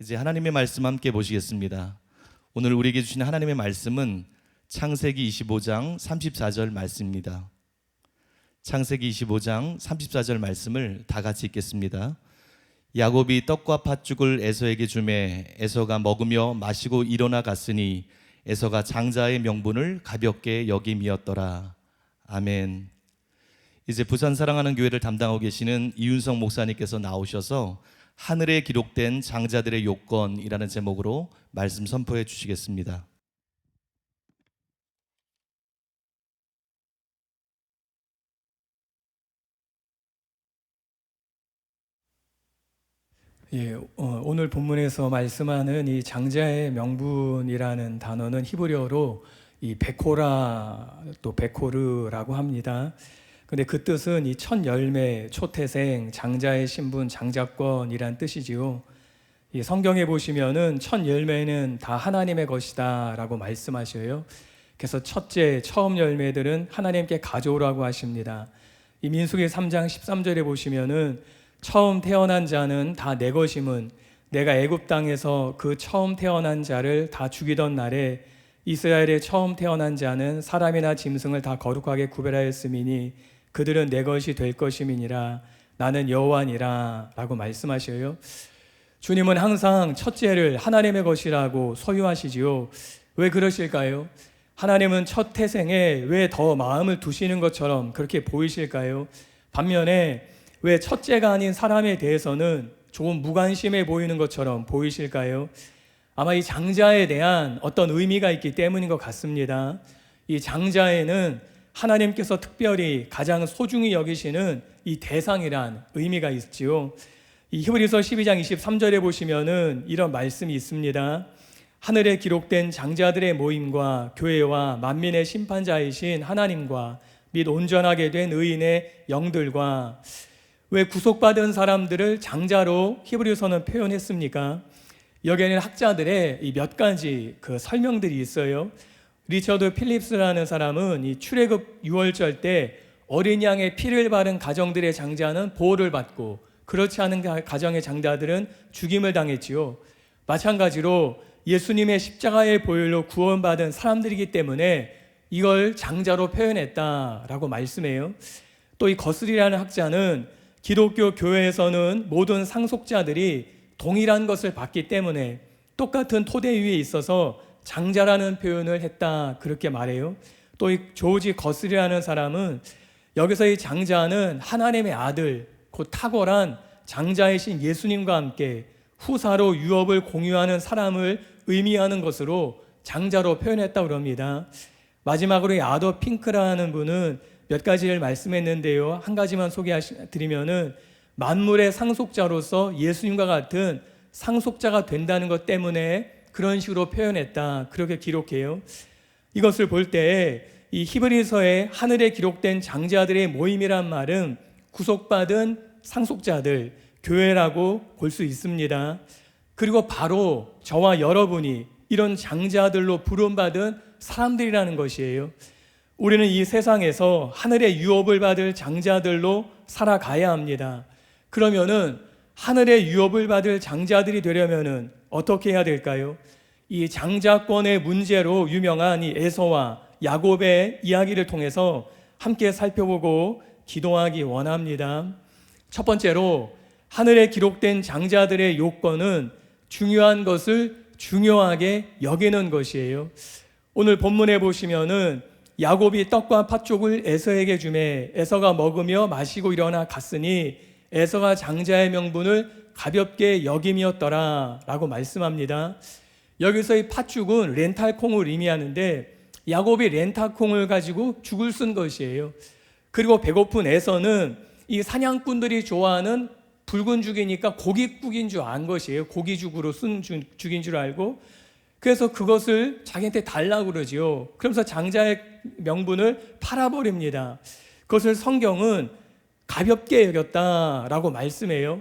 이제 하나님의 말씀 함께 보시겠습니다. 오늘 우리에게 주신 하나님의 말씀은 창세기 25장 34절 말씀입니다. 창세기 25장 34절 말씀을 다 같이 읽겠습니다. 야곱이 떡과 팥죽을 에서에게 주매 에서가 먹으며 마시고 일어나 갔으니 에서가 장자의 명분을 가볍게 여김이었더라. 아멘. 이제 부산 사랑하는 교회를 담당하고 계시는 이윤성 목사님께서 나오셔서 하늘에 기록된 장자들의 요건이라는 제목으로 말씀 선포해 주시겠습니다. 오늘 본문에서 말씀하는 이 장자의 명분이라는 단어는 히브리어로 이 베코라 또 베코르라고 합니다. 근데 그 뜻은 이 첫 열매, 초태생, 장자의 신분, 장자권이란 뜻이지요. 이 성경에 보시면은 첫 열매는 다 하나님의 것이다라고 말씀하셔요. 그래서 첫째, 처음 열매들은 하나님께 가져오라고 하십니다. 이 민수기 3장 13절에 보시면은 처음 태어난 자는 다 내 것임은 내가 애굽 땅에서 그 처음 태어난 자를 다 죽이던 날에 이스라엘의 처음 태어난 자는 사람이나 짐승을 다 거룩하게 구별하였음이니 그들은 내 것이 될 것임이니라. 나는 여호와니라 라고 말씀하셔요. 주님은 항상 첫째를 하나님의 것이라고 소유하시지요. 왜 그러실까요? 하나님은 첫 태생에 왜 더 마음을 두시는 것처럼 그렇게 보이실까요? 반면에 왜 첫째가 아닌 사람에 대해서는 조금 무관심해 보이는 것처럼 보이실까요? 아마 이 장자에 대한 어떤 의미가 있기 때문인 것 같습니다. 이 장자에는 하나님께서 특별히 가장 소중히 여기시는 이 대상이란 의미가 있지요. 이 히브리서 12장 23절에 보시면은 이런 말씀이 있습니다. 하늘에 기록된 장자들의 모임과 교회와 만민의 심판자이신 하나님과 및 온전하게 된 의인의 영들과. 왜 구속받은 사람들을 장자로 히브리서는 표현했습니까? 여기에는 학자들의 이 몇 가지 그 설명들이 있어요. 리처드 필립스라는 사람은 이 출애굽 6월절 때 어린 양의 피를 바른 가정들의 장자는 보호를 받고 그렇지 않은 가정의 장자들은 죽임을 당했지요. 마찬가지로 예수님의 십자가의 보혈로 구원받은 사람들이기 때문에 이걸 장자로 표현했다라고 말씀해요. 또 이 거슬이라는 학자는 기독교 교회에서는 모든 상속자들이 동일한 것을 받기 때문에 똑같은 토대 위에 있어서 장자라는 표현을 했다 그렇게 말해요. 또 이 조지 거슬이라는 사람은 여기서 이 장자는 하나님의 아들 곧 탁월한 장자이신 예수님과 함께 후사로 유업을 공유하는 사람을 의미하는 것으로 장자로 표현했다고 합니다. 마지막으로 이 아더 핑크라는 분은 몇 가지를 말씀했는데요. 한 가지만 소개드리면은 만물의 상속자로서 예수님과 같은 상속자가 된다는 것 때문에 그런 식으로 표현했다 그렇게 기록해요. 이것을 볼 때 이 히브리서에 하늘에 기록된 장자들의 모임이란 말은 구속받은 상속자들, 교회라고 볼 수 있습니다. 그리고 바로 저와 여러분이 이런 장자들로 부름받은 사람들이라는 것이에요. 우리는 이 세상에서 하늘의 유업을 받을 장자들로 살아가야 합니다. 그러면은 하늘의 유업을 받을 장자들이 되려면은 어떻게 해야 될까요? 이 장자권의 문제로 유명한 이 에서와 야곱의 이야기를 통해서 함께 살펴보고 기도하기 원합니다. 첫 번째로 하늘에 기록된 장자들의 요건은 중요한 것을 중요하게 여기는 것이에요. 오늘 본문에 보시면은 야곱이 떡과 팥죽을 에서에게 주매 에서가 먹으며 마시고 일어나 갔으니 에서가 장자의 명분을 가볍게 여김이었더라 라고 말씀합니다. 여기서 이 팥죽은 렌탈콩을 의미하는데 야곱이 렌탈콩을 가지고 죽을 쓴 것이에요. 그리고 배고픈 에서는 이 사냥꾼들이 좋아하는 붉은 죽이니까 고깃국인 줄 안 것이에요. 고기죽으로 쓴 죽인 줄 알고 그래서 그것을 자기한테 달라고 그러지요. 그러면서 장자의 명분을 팔아버립니다. 그것을 성경은 가볍게 여겼다라고 말씀해요.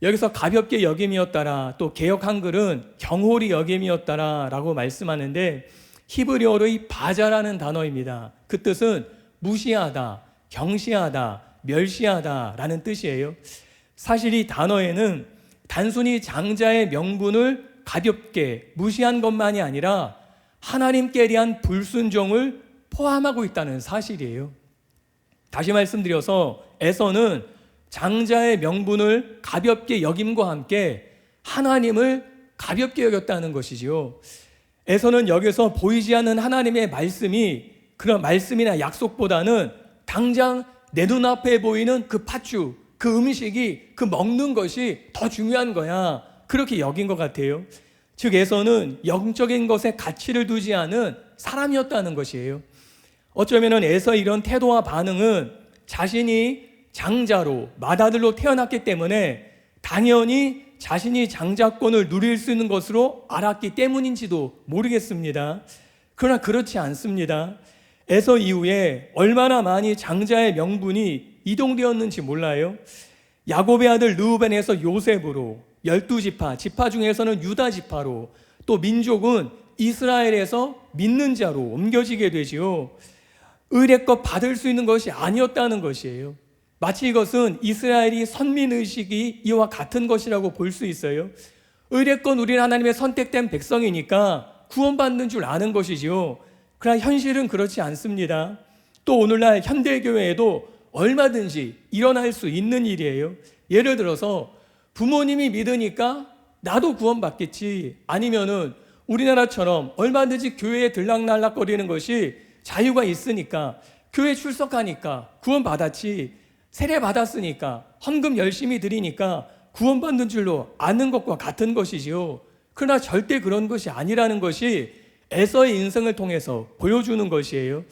여기서 가볍게 여김이었다라 또 개역 한글은 경홀히 여김이었다라고 말씀하는데 히브리어로 이 바자라는 단어입니다. 그 뜻은 무시하다, 경시하다, 멸시하다라는 뜻이에요. 사실 이 단어에는 단순히 장자의 명분을 가볍게 무시한 것만이 아니라 하나님께 대한 불순종을 포함하고 있다는 사실이에요. 다시 말씀드려서 에서는 장자의 명분을 가볍게 여김과 함께 하나님을 가볍게 여겼다는 것이지요. 에서는 여기서 보이지 않는 하나님의 말씀이 그런 말씀이나 약속보다는 당장 내 눈앞에 보이는 그 팥죽, 그 음식이, 그 먹는 것이 더 중요한 거야. 그렇게 여긴 것 같아요. 즉 에서는 영적인 것에 가치를 두지 않은 사람이었다는 것이에요. 어쩌면 에서의 이런 태도와 반응은 자신이 장자로 맏아들로 태어났기 때문에 당연히 자신이 장자권을 누릴 수 있는 것으로 알았기 때문인지도 모르겠습니다. 그러나 그렇지 않습니다. 에서 이후에 얼마나 많이 장자의 명분이 이동되었는지 몰라요. 야곱의 아들 르우벤에서 요셉으로, 12지파, 지파 중에서는 유다 지파로, 또 민족은 이스라엘에서 믿는 자로 옮겨지게 되지요. 의례껏 받을 수 있는 것이 아니었다는 것이에요. 마치 이것은 이스라엘이 선민의식이 이와 같은 것이라고 볼 수 있어요. 의례껏 우리는 하나님의 선택된 백성이니까 구원받는 줄 아는 것이지요. 그러나 현실은 그렇지 않습니다. 또 오늘날 현대교회에도 얼마든지 일어날 수 있는 일이에요. 예를 들어서 부모님이 믿으니까 나도 구원받겠지, 아니면은 우리나라처럼 얼마든지 교회에 들락날락거리는 것이 자유가 있으니까 교회 출석하니까 구원받았지, 세례 받았으니까 헌금 열심히 드리니까 구원받는 줄로 아는 것과 같은 것이지요. 그러나 절대 그런 것이 아니라는 것이 에서의 인생을 통해서 보여주는 것이에요.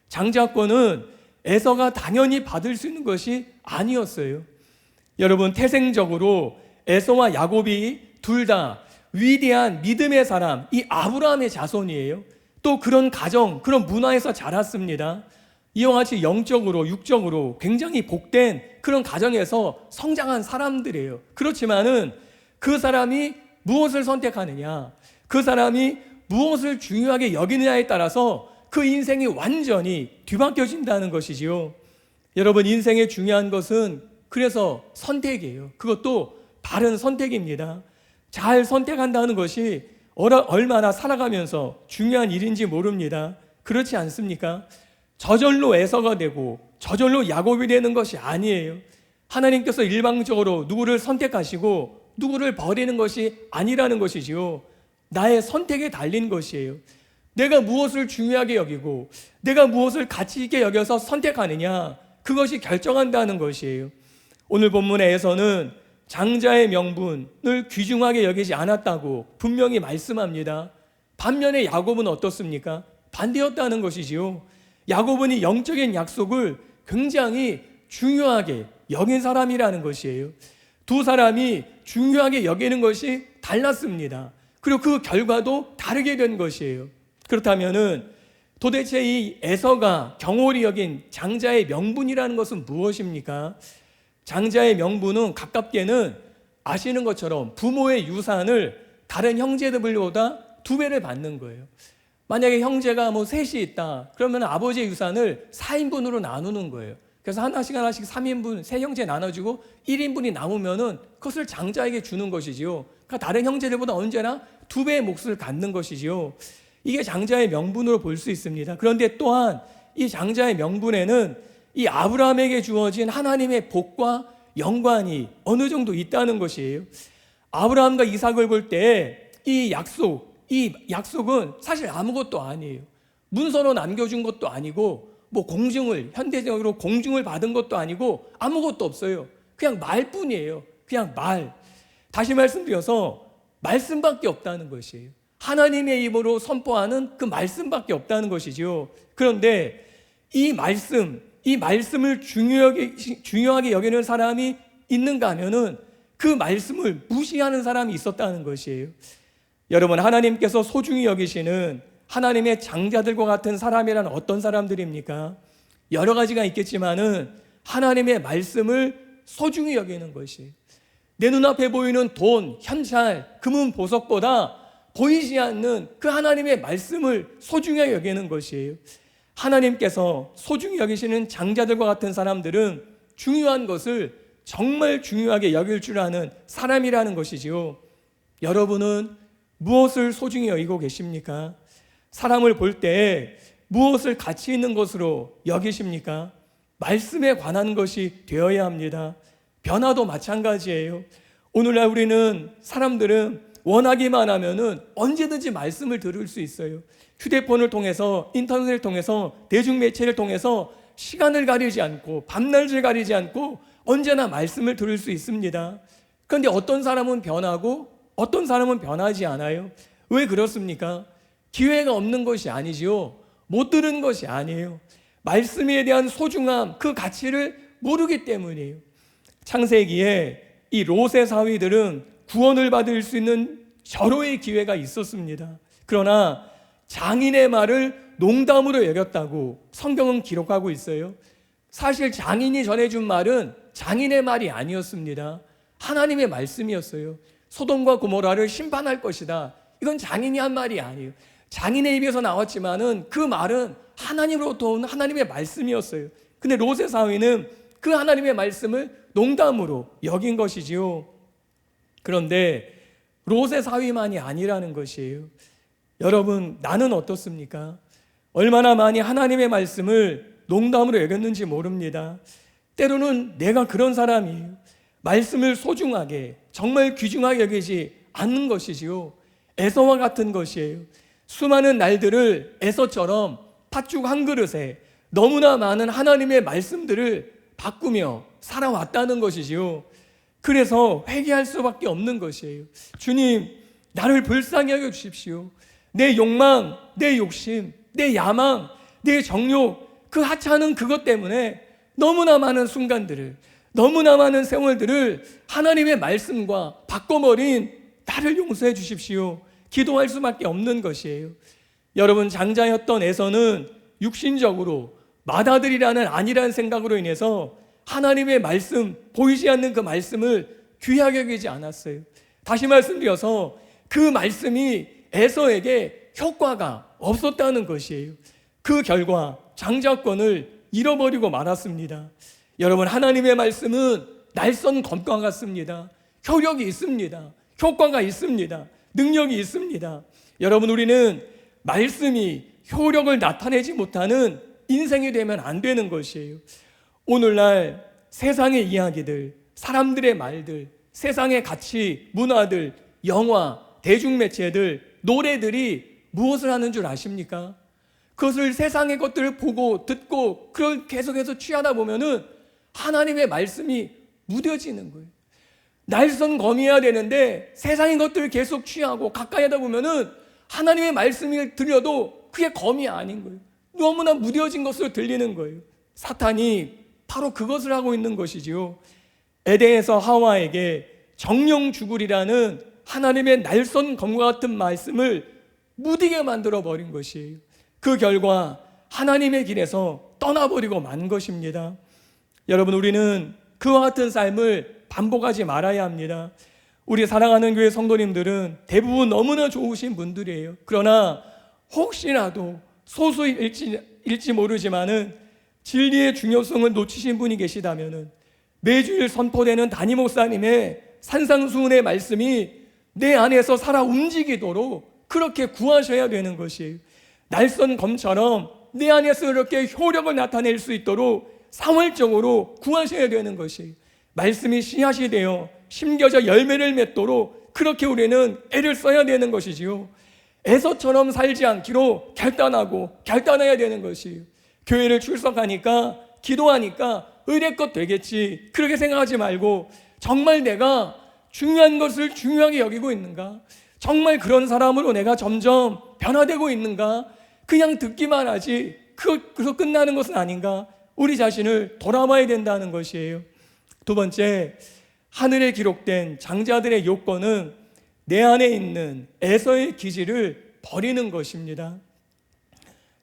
장자권은 에서가 당연히 받을 수 있는 것이 아니었어요. 여러분, 태생적으로 에서와 야곱이 둘 다 위대한 믿음의 사람, 이 아브라함의 자손이에요. 또 그런 가정, 그런 문화에서 자랐습니다. 이와 같이 영적으로, 육적으로 굉장히 복된 그런 가정에서 성장한 사람들이에요. 그렇지만은 그 사람이 무엇을 선택하느냐, 그 사람이 무엇을 중요하게 여기느냐에 따라서 그 인생이 완전히 뒤바뀌어진다는 것이지요. 여러분, 인생의 중요한 것은 그래서 선택이에요. 그것도 바른 선택입니다. 잘 선택한다는 것이 얼마나 살아가면서 중요한 일인지 모릅니다. 그렇지 않습니까? 저절로 에서가 되고 저절로 야곱이 되는 것이 아니에요. 하나님께서 일방적으로 누구를 선택하시고 누구를 버리는 것이 아니라는 것이지요. 나의 선택에 달린 것이에요. 내가 무엇을 중요하게 여기고 내가 무엇을 가치 있게 여겨서 선택하느냐, 그것이 결정한다는 것이에요. 오늘 본문에서는 장자의 명분을 귀중하게 여기지 않았다고 분명히 말씀합니다. 반면에 야곱은 어떻습니까? 반대였다는 것이지요. 야곱은 이 영적인 약속을 굉장히 중요하게 여긴 사람이라는 것이에요. 두 사람이 중요하게 여기는 것이 달랐습니다. 그리고 그 결과도 다르게 된 것이에요. 그렇다면은 도대체 이 에서가 경홀히 여긴 장자의 명분이라는 것은 무엇입니까? 장자의 명분은 가깝게는 아시는 것처럼 부모의 유산을 다른 형제들보다 2배를 받는 거예요. 만약에 형제가 셋이 있다, 그러면 아버지의 유산을 4인분으로 나누는 거예요. 그래서 하나씩 3인분, 3형제 나눠주고 1인분이 남으면은 그것을 장자에게 주는 것이지요. 그러니까 다른 형제들보다 언제나 2배의 몫을 갖는 것이지요. 이게 장자의 명분으로 볼 수 있습니다. 그런데 또한 이 장자의 명분에는 이 아브라함에게 주어진 하나님의 복과 영광이 어느 정도 있다는 것이에요. 아브라함과 이삭을 볼 때 이 약속은 사실 아무것도 아니에요. 문서로 남겨준 것도 아니고 현대적으로 공증을 받은 것도 아니고 아무것도 없어요. 그냥 말뿐이에요. 그냥 말. 다시 말씀드려서 말씀밖에 없다는 것이에요. 하나님의 입으로 선포하는 그 말씀밖에 없다는 것이죠. 그런데 이 말씀을 중요하게 여기는 사람이 있는가 하면은 그 말씀을 무시하는 사람이 있었다는 것이에요. 여러분, 하나님께서 소중히 여기시는 하나님의 장자들과 같은 사람이란 어떤 사람들입니까? 여러 가지가 있겠지만은 하나님의 말씀을 소중히 여기는 것이, 내 눈앞에 보이는 돈, 현찰, 금은 보석보다 보이지 않는 그 하나님의 말씀을 소중히 여기는 것이에요. 하나님께서 소중히 여기시는 장자들과 같은 사람들은 중요한 것을 정말 중요하게 여길 줄 아는 사람이라는 것이지요. 여러분은 무엇을 소중히 여기고 계십니까? 사람을 볼 때 무엇을 가치 있는 것으로 여기십니까? 말씀에 관한 것이 되어야 합니다. 변화도 마찬가지예요. 오늘날 우리는 사람들은 원하기만 하면은 언제든지 말씀을 들을 수 있어요. 휴대폰을 통해서, 인터넷을 통해서, 대중매체를 통해서 시간을 가리지 않고, 밤낮을 가리지 않고 언제나 말씀을 들을 수 있습니다. 그런데 어떤 사람은 변하고 어떤 사람은 변하지 않아요. 왜 그렇습니까? 기회가 없는 것이 아니지요. 못 들은 것이 아니에요. 말씀에 대한 소중함, 그 가치를 모르기 때문이에요. 창세기에 이 롯의 사위들은 구원을 받을 수 있는 절호의 기회가 있었습니다. 그러나 장인의 말을 농담으로 여겼다고 성경은 기록하고 있어요. 사실 장인이 전해준 말은 장인의 말이 아니었습니다. 하나님의 말씀이었어요. 소돔과 고모라를 심판할 것이다. 이건 장인이 한 말이 아니에요. 장인의 입에서 나왔지만은 그 말은 하나님으로부터 온 하나님의 말씀이었어요. 근데 롯의 사위는 그 하나님의 말씀을 농담으로 여긴 것이지요. 그런데 롯의 사위만이 아니라는 것이에요. 여러분, 나는 어떻습니까? 얼마나 많이 하나님의 말씀을 농담으로 여겼는지 모릅니다. 때로는 내가 그런 사람이에요. 말씀을 소중하게, 정말 귀중하게 여기지 않는 것이지요. 에서와 같은 것이에요. 수많은 날들을 에서처럼 팥죽 한 그릇에 너무나 많은 하나님의 말씀들을 바꾸며 살아왔다는 것이지요. 그래서 회개할 수밖에 없는 것이에요. 주님, 나를 불쌍히 여겨주십시오. 내 욕망, 내 욕심, 내 야망, 내 정욕, 그 하찮은 그것 때문에 너무나 많은 순간들을, 너무나 많은 세월들을 하나님의 말씀과 바꿔버린 나를 용서해 주십시오. 기도할 수밖에 없는 것이에요. 여러분, 장자였던 에서는 육신적으로 맏아들이라는 안일한 생각으로 인해서 하나님의 말씀, 보이지 않는 그 말씀을 귀하게 여기지 않았어요. 다시 말씀드려서 그 말씀이 에서에게 효과가 없었다는 것이에요. 그 결과 장자권을 잃어버리고 말았습니다. 여러분, 하나님의 말씀은 날선 검과 같습니다. 효력이 있습니다. 효과가 있습니다. 능력이 있습니다. 여러분, 우리는 말씀이 효력을 나타내지 못하는 인생이 되면 안 되는 것이에요. 오늘날 세상의 이야기들, 사람들의 말들, 세상의 가치, 문화들, 영화, 대중매체들, 노래들이 무엇을 하는 줄 아십니까? 그것을 세상의 것들을 보고 듣고 그걸 계속해서 취하다 보면은 하나님의 말씀이 무뎌지는 거예요. 날선 검이어야 되는데 세상의 것들을 계속 취하고 가까이 하다 보면은 하나님의 말씀을 들려도 그게 검이 아닌 거예요. 너무나 무뎌진 것으로 들리는 거예요. 사탄이 바로 그것을 하고 있는 것이지요. 에덴에서 하와에게 정령 죽으리라는 하나님의 날선 검과 같은 말씀을 무디게 만들어 버린 것이에요. 그 결과 하나님의 길에서 떠나버리고 만 것입니다. 여러분, 우리는 그와 같은 삶을 반복하지 말아야 합니다. 우리 사랑하는 교회 성도님들은 대부분 너무나 좋으신 분들이에요. 그러나 혹시라도 소수일지 모르지만은 진리의 중요성을 놓치신 분이 계시다면은 매주일 선포되는 담임 목사님의 산상수훈의 말씀이 내 안에서 살아 움직이도록 그렇게 구하셔야 되는 것이에요. 날선 검처럼 내 안에서 이렇게 효력을 나타낼 수 있도록 사월적으로 구하셔야 되는 것이에요. 말씀이 씨앗이 되어 심겨져 열매를 맺도록 그렇게 우리는 애를 써야 되는 것이지요. 에서처럼 살지 않기로 결단해야 되는 것이에요. 교회를 출석하니까, 기도하니까 의례껏 되겠지, 그렇게 생각하지 말고 정말 내가 중요한 것을 중요하게 여기고 있는가? 정말 그런 사람으로 내가 점점 변화되고 있는가? 그냥 듣기만 하지 그래서 끝나는 것은 아닌가? 우리 자신을 돌아봐야 된다는 것이에요. 두 번째, 하늘에 기록된 장자들의 요건은 내 안에 있는 에서의 기질을 버리는 것입니다.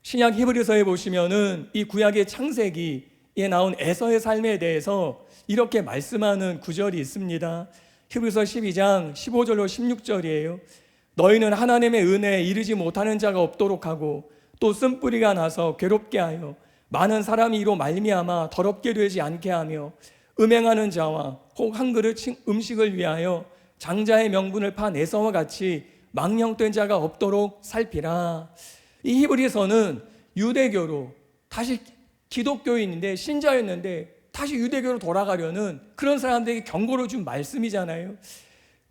신약 히브리서에 보시면은 이 구약의 창세기에 나온 에서의 삶에 대해서 이렇게 말씀하는 구절이 있습니다. 히브리서 12장 15절로 16절이에요. 너희는 하나님의 은혜에 이르지 못하는 자가 없도록 하고 또 쓴뿌리가 나서 괴롭게 하여 많은 사람이 이로 말미암아 더럽게 되지 않게 하며 음행하는 자와 혹 한 그릇 음식을 위하여 장자의 명분을 판 에서와 같이 망령된 자가 없도록 살피라. 이 히브리서는 유대교로 다시 기독교인인데 신자였는데 다시 유대교로 돌아가려는 그런 사람들에게 경고를 준 말씀이잖아요.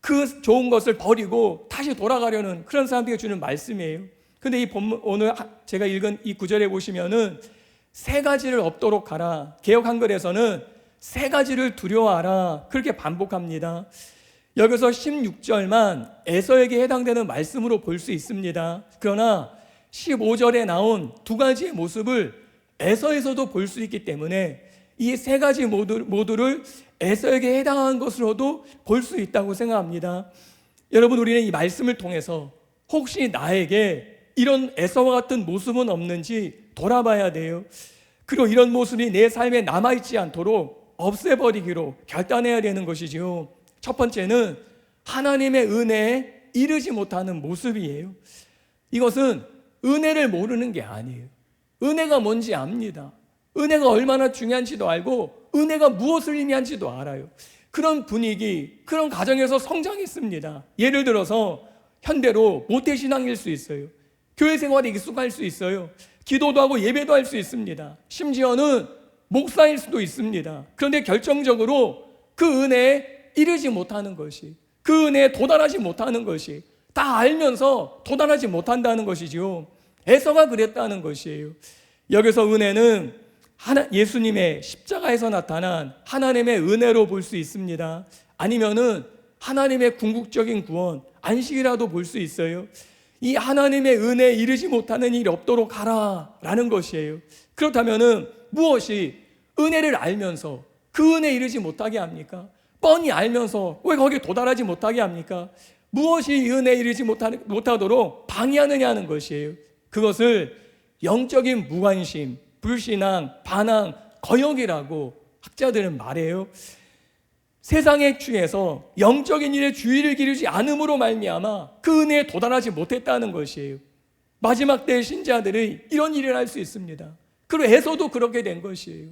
그 좋은 것을 버리고 다시 돌아가려는 그런 사람들에게 주는 말씀이에요. 근데 이 본문 오늘 제가 읽은 이 구절에 보시면은 세 가지를 없도록 하라. 개역 한글에서는 세 가지를 두려워하라. 그렇게 반복합니다. 여기서 16절만 에서에게 해당되는 말씀으로 볼 수 있습니다. 그러나 15절에 나온 두 가지의 모습을 에서에서도 볼 수 있기 때문에 이 세 가지 모두를 에서에게 해당하는 것으로도 볼 수 있다고 생각합니다. 여러분, 우리는 이 말씀을 통해서 혹시 나에게 이런 에서와 같은 모습은 없는지 돌아봐야 돼요. 그리고 이런 모습이 내 삶에 남아있지 않도록 없애버리기로 결단해야 되는 것이지요. 첫 번째는 하나님의 은혜에 이르지 못하는 모습이에요. 이것은 은혜를 모르는 게 아니에요. 은혜가 뭔지 압니다. 은혜가 얼마나 중요한지도 알고 은혜가 무엇을 의미한지도 알아요. 그런 분위기, 그런 가정에서 성장했습니다. 예를 들어서 현대로 모태신앙일 수 있어요. 교회 생활에 익숙할 수 있어요. 기도도 하고 예배도 할 수 있습니다. 심지어는 목사일 수도 있습니다. 그런데 결정적으로 그 은혜에 이르지 못하는 것이, 그 은혜에 도달하지 못하는 것이, 다 알면서 도달하지 못한다는 것이지요. 에서가 그랬다는 것이에요. 여기서 은혜는 예수님의 십자가에서 나타난 하나님의 은혜로 볼 수 있습니다. 아니면은 하나님의 궁극적인 구원, 안식이라도 볼 수 있어요. 이 하나님의 은혜에 이르지 못하는 일이 없도록 하라라는 것이에요. 그렇다면은 무엇이 은혜를 알면서 그 은혜에 이르지 못하게 합니까? 뻔히 알면서 왜 거기에 도달하지 못하게 합니까? 무엇이 은혜에 이르지 못하도록 방해하느냐는 것이에요. 그것을 영적인 무관심, 불신앙, 반항, 거역이라고 학자들은 말해요. 세상에 취해서 영적인 일에 주의를 기르지 않음으로 말미암아 그 은혜에 도달하지 못했다는 것이에요. 마지막 때의 신자들이 이런 일을 할 수 있습니다. 그리고 에서도 그렇게 된 것이에요.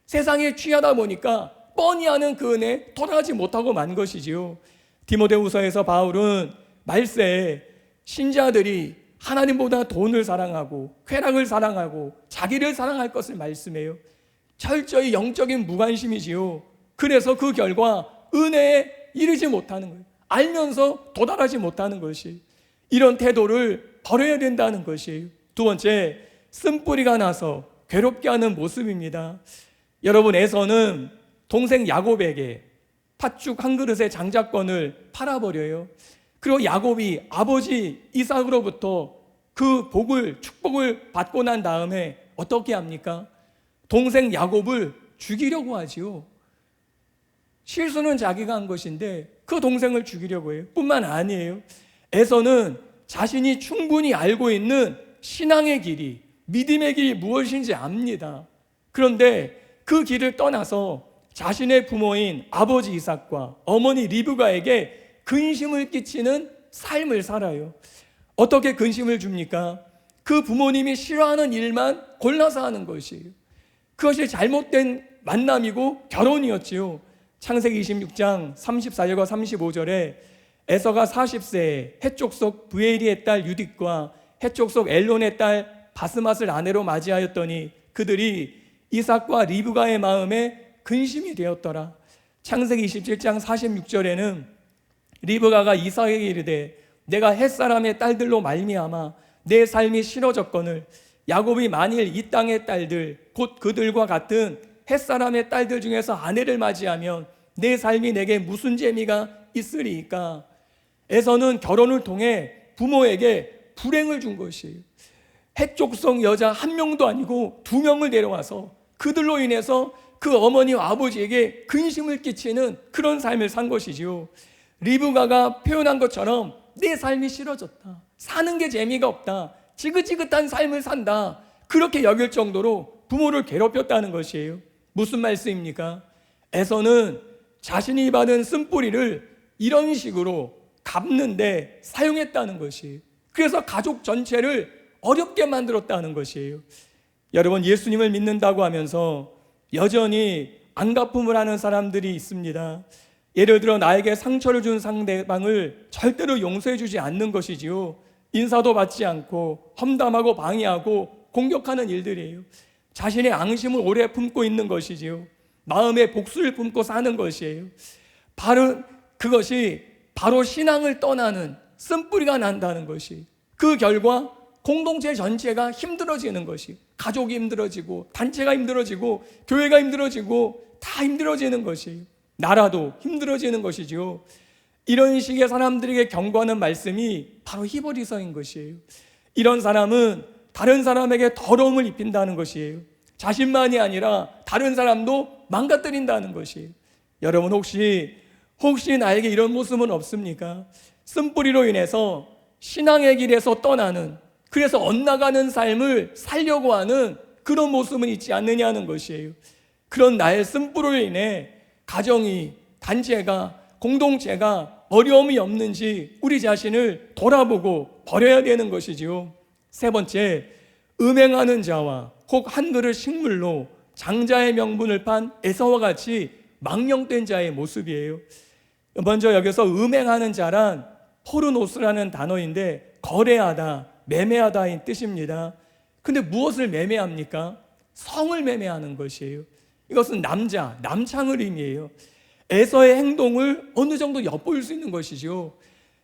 세상에 취하다 보니까 뻔히 아는 그 은혜에 도달하지 못하고 만 것이지요. 디모데후서에서 바울은 말세에 신자들이 하나님보다 돈을 사랑하고 쾌락을 사랑하고 자기를 사랑할 것을 말씀해요. 철저히 영적인 무관심이지요. 그래서 그 결과 은혜에 이르지 못하는 거예요. 알면서 도달하지 못하는 것이, 이런 태도를 버려야 된다는 것이에요. 두 번째, 쓴뿌리가 나서 괴롭게 하는 모습입니다. 여러분, 에서는 동생 야곱에게 팥죽 한 그릇의 장자권을 팔아버려요. 그리고 야곱이 아버지 이삭으로부터 그 축복을 받고 난 다음에 어떻게 합니까? 동생 야곱을 죽이려고 하지요. 실수는 자기가 한 것인데 그 동생을 죽이려고 해요. 뿐만 아니에요. 에서는 자신이 충분히 알고 있는 신앙의 길이, 믿음의 길이 무엇인지 압니다. 그런데 그 길을 떠나서 자신의 부모인 아버지 이삭과 어머니 리브가에게 근심을 끼치는 삶을 살아요. 어떻게 근심을 줍니까? 그 부모님이 싫어하는 일만 골라서 하는 것이에요. 그것이 잘못된 만남이고 결혼이었지요. 창세기 26장 34절과 35절에 에서가 40세에 해족속 부에리의 딸 유딕과 해족속 엘론의 딸 바스맛을 아내로 맞이하였더니 그들이 이삭과 리브가의 마음에 근심이 되었더라. 창세기 27장 46절에는 리브가가 이삭에게 이르되 내가 햇사람의 딸들로 말미암아 내 삶이 싫어졌거늘 야곱이 만일 이 땅의 딸들 곧 그들과 같은 햇사람의 딸들 중에서 아내를 맞이하면 내 삶이 내게 무슨 재미가 있으리이까. 에서는 결혼을 통해 부모에게 불행을 준 것이에요. 해족성 여자 한 명도 아니고 2명을 데려와서 그들로 인해서 그 어머니와 아버지에게 근심을 끼치는 그런 삶을 산 것이지요. 리브가가 표현한 것처럼 내 삶이 싫어졌다, 사는 게 재미가 없다, 지긋지긋한 삶을 산다, 그렇게 여길 정도로 부모를 괴롭혔다는 것이에요. 무슨 말씀입니까? 에서는 자신이 받은 쓴뿌리를 이런 식으로 갚는데 사용했다는 것이에요. 그래서 가족 전체를 어렵게 만들었다는 것이에요. 여러분, 예수님을 믿는다고 하면서 여전히 안갚음을 하는 사람들이 있습니다. 예를 들어 나에게 상처를 준 상대방을 절대로 용서해 주지 않는 것이지요. 인사도 받지 않고 험담하고 방해하고 공격하는 일들이에요. 자신의 앙심을 오래 품고 있는 것이지요. 마음에 복수를 품고 사는 것이에요. 그것이 바로 신앙을 떠나는 쓴뿌리가 난다는 것이, 그 결과 공동체 전체가 힘들어지는 것이, 가족이 힘들어지고 단체가 힘들어지고 교회가 힘들어지고 다 힘들어지는 것이에요. 나라도 힘들어지는 것이죠. 이런 식의 사람들에게 경고하는 말씀이 바로 히브리서인 것이에요. 이런 사람은 다른 사람에게 더러움을 입힌다는 것이에요. 자신만이 아니라 다른 사람도 망가뜨린다는 것이에요. 여러분 혹시 나에게 이런 모습은 없습니까? 쓴뿌리로 인해서 신앙의 길에서 떠나는, 그래서 엇나가는 삶을 살려고 하는 그런 모습은 있지 않느냐는 것이에요. 그런 나의 쓴뿌리로 인해 가정이, 단체가, 공동체가 어려움이 없는지 우리 자신을 돌아보고 버려야 되는 것이지요. 세 번째, 음행하는 자와 혹 한 그릇 식물로 장자의 명분을 판 에서와 같이 망령된 자의 모습이에요. 먼저 여기서 음행하는 자란 포르노스라는 단어인데 거래하다, 매매하다인 뜻입니다. 근데 무엇을 매매합니까? 성을 매매하는 것이에요. 이것은 남창을 의미해요. 에서의 행동을 어느 정도 엿보일 수 있는 것이죠.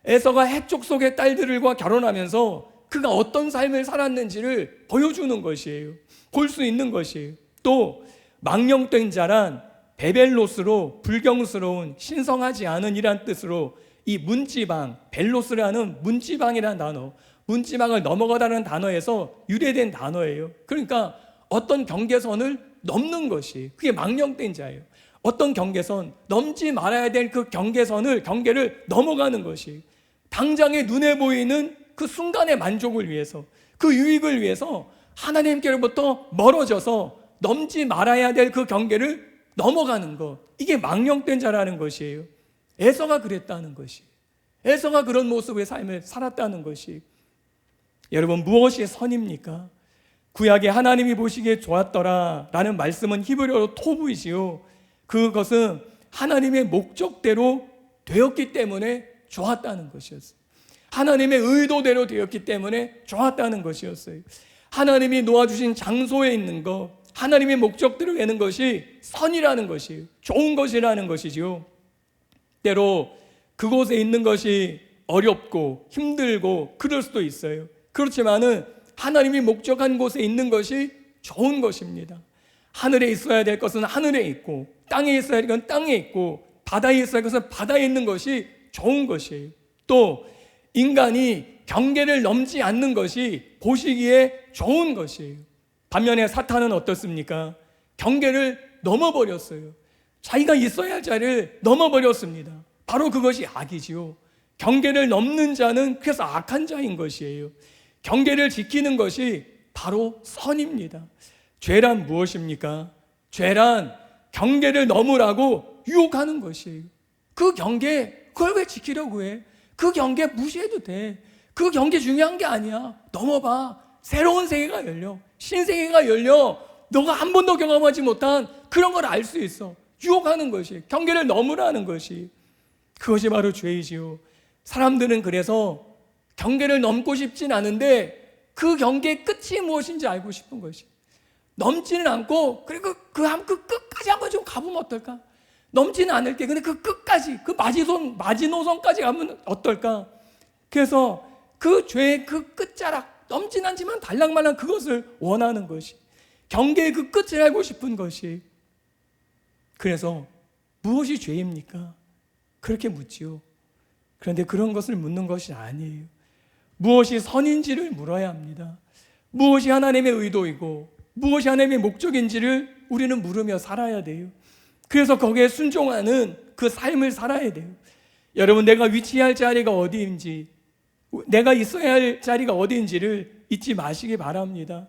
에서가 해족 속의 딸들과 결혼하면서 그가 어떤 삶을 살았는지를 보여주는 것이에요. 볼 수 있는 것이에요. 또 망령된 자란 베벨로스로 불경스러운, 신성하지 않은 이란 뜻으로 이 문지방, 벨로스라는 문지방이라는 단어, 문지방을 넘어가다는 단어에서 유래된 단어예요. 그러니까 어떤 경계선을 넘는 것이, 그게 망령된 자예요. 어떤 경계선, 넘지 말아야 될 그 경계를 넘어가는 것이, 당장에 눈에 보이는 그 순간의 만족을 위해서, 그 유익을 위해서 하나님께로부터 멀어져서 넘지 말아야 될 그 경계를 넘어가는 것, 이게 망령된 자라는 것이에요. 에서가 그랬다는 것이, 에서가 그런 모습의 삶을 살았다는 것이. 여러분, 무엇이 선입니까? 구약에 하나님이 보시기에 좋았더라 라는 말씀은 히브리어로 토부이지요. 그것은 하나님의 목적대로 되었기 때문에 좋았다는 것이었어요. 하나님의 의도대로 되었기 때문에 좋았다는 것이었어요. 하나님이 놓아주신 장소에 있는 것, 하나님의 목적대로 되는 것이 선이라는 것이에요. 좋은 것이라는 것이지요. 때로 그곳에 있는 것이 어렵고 힘들고 그럴 수도 있어요. 그렇지만은 하나님이 목적한 곳에 있는 것이 좋은 것입니다. 하늘에 있어야 될 것은 하늘에 있고, 땅에 있어야 될 것은 땅에 있고, 바다에 있어야 될 것은 바다에 있는 것이 좋은 것이에요. 또 인간이 경계를 넘지 않는 것이 보시기에 좋은 것이에요. 반면에 사탄은 어떻습니까? 경계를 넘어버렸어요. 자기가 있어야 할 자리를 넘어버렸습니다. 바로 그것이 악이지요. 경계를 넘는 자는 그래서 악한 자인 것이에요. 경계를 지키는 것이 바로 선입니다. 죄란 무엇입니까? 죄란 경계를 넘으라고 유혹하는 것이에요. 그 경계, 그걸 왜 지키려고 해? 그 경계 무시해도 돼. 그 경계 중요한 게 아니야. 넘어봐. 새로운 세계가 열려. 신세계가 열려. 너가 한 번도 경험하지 못한 그런 걸 알 수 있어. 유혹하는 것이, 경계를 넘으라는 것이, 그것이 바로 죄이지요. 사람들은 그래서 경계를 넘고 싶진 않은데 그 경계의 끝이 무엇인지 알고 싶은 것이, 넘지는 않고 그리고 그 끝까지 한번 좀 가보면 어떨까? 넘지는 않을게. 근데 그 끝까지, 그 마지노선까지 가면 어떨까? 그래서 그 죄의 그 끝자락, 넘진 않지만 달랑말랑 그것을 원하는 것이, 경계의 그 끝을 알고 싶은 것이. 그래서 무엇이 죄입니까? 그렇게 묻지요. 그런데 그런 것을 묻는 것이 아니에요. 무엇이 선인지를 물어야 합니다. 무엇이 하나님의 의도이고 무엇이 하나님의 목적인지를 우리는 물으며 살아야 돼요. 그래서 거기에 순종하는 그 삶을 살아야 돼요. 여러분, 내가 위치할 자리가 어디인지, 내가 있어야 할 자리가 어디인지를 잊지 마시기 바랍니다.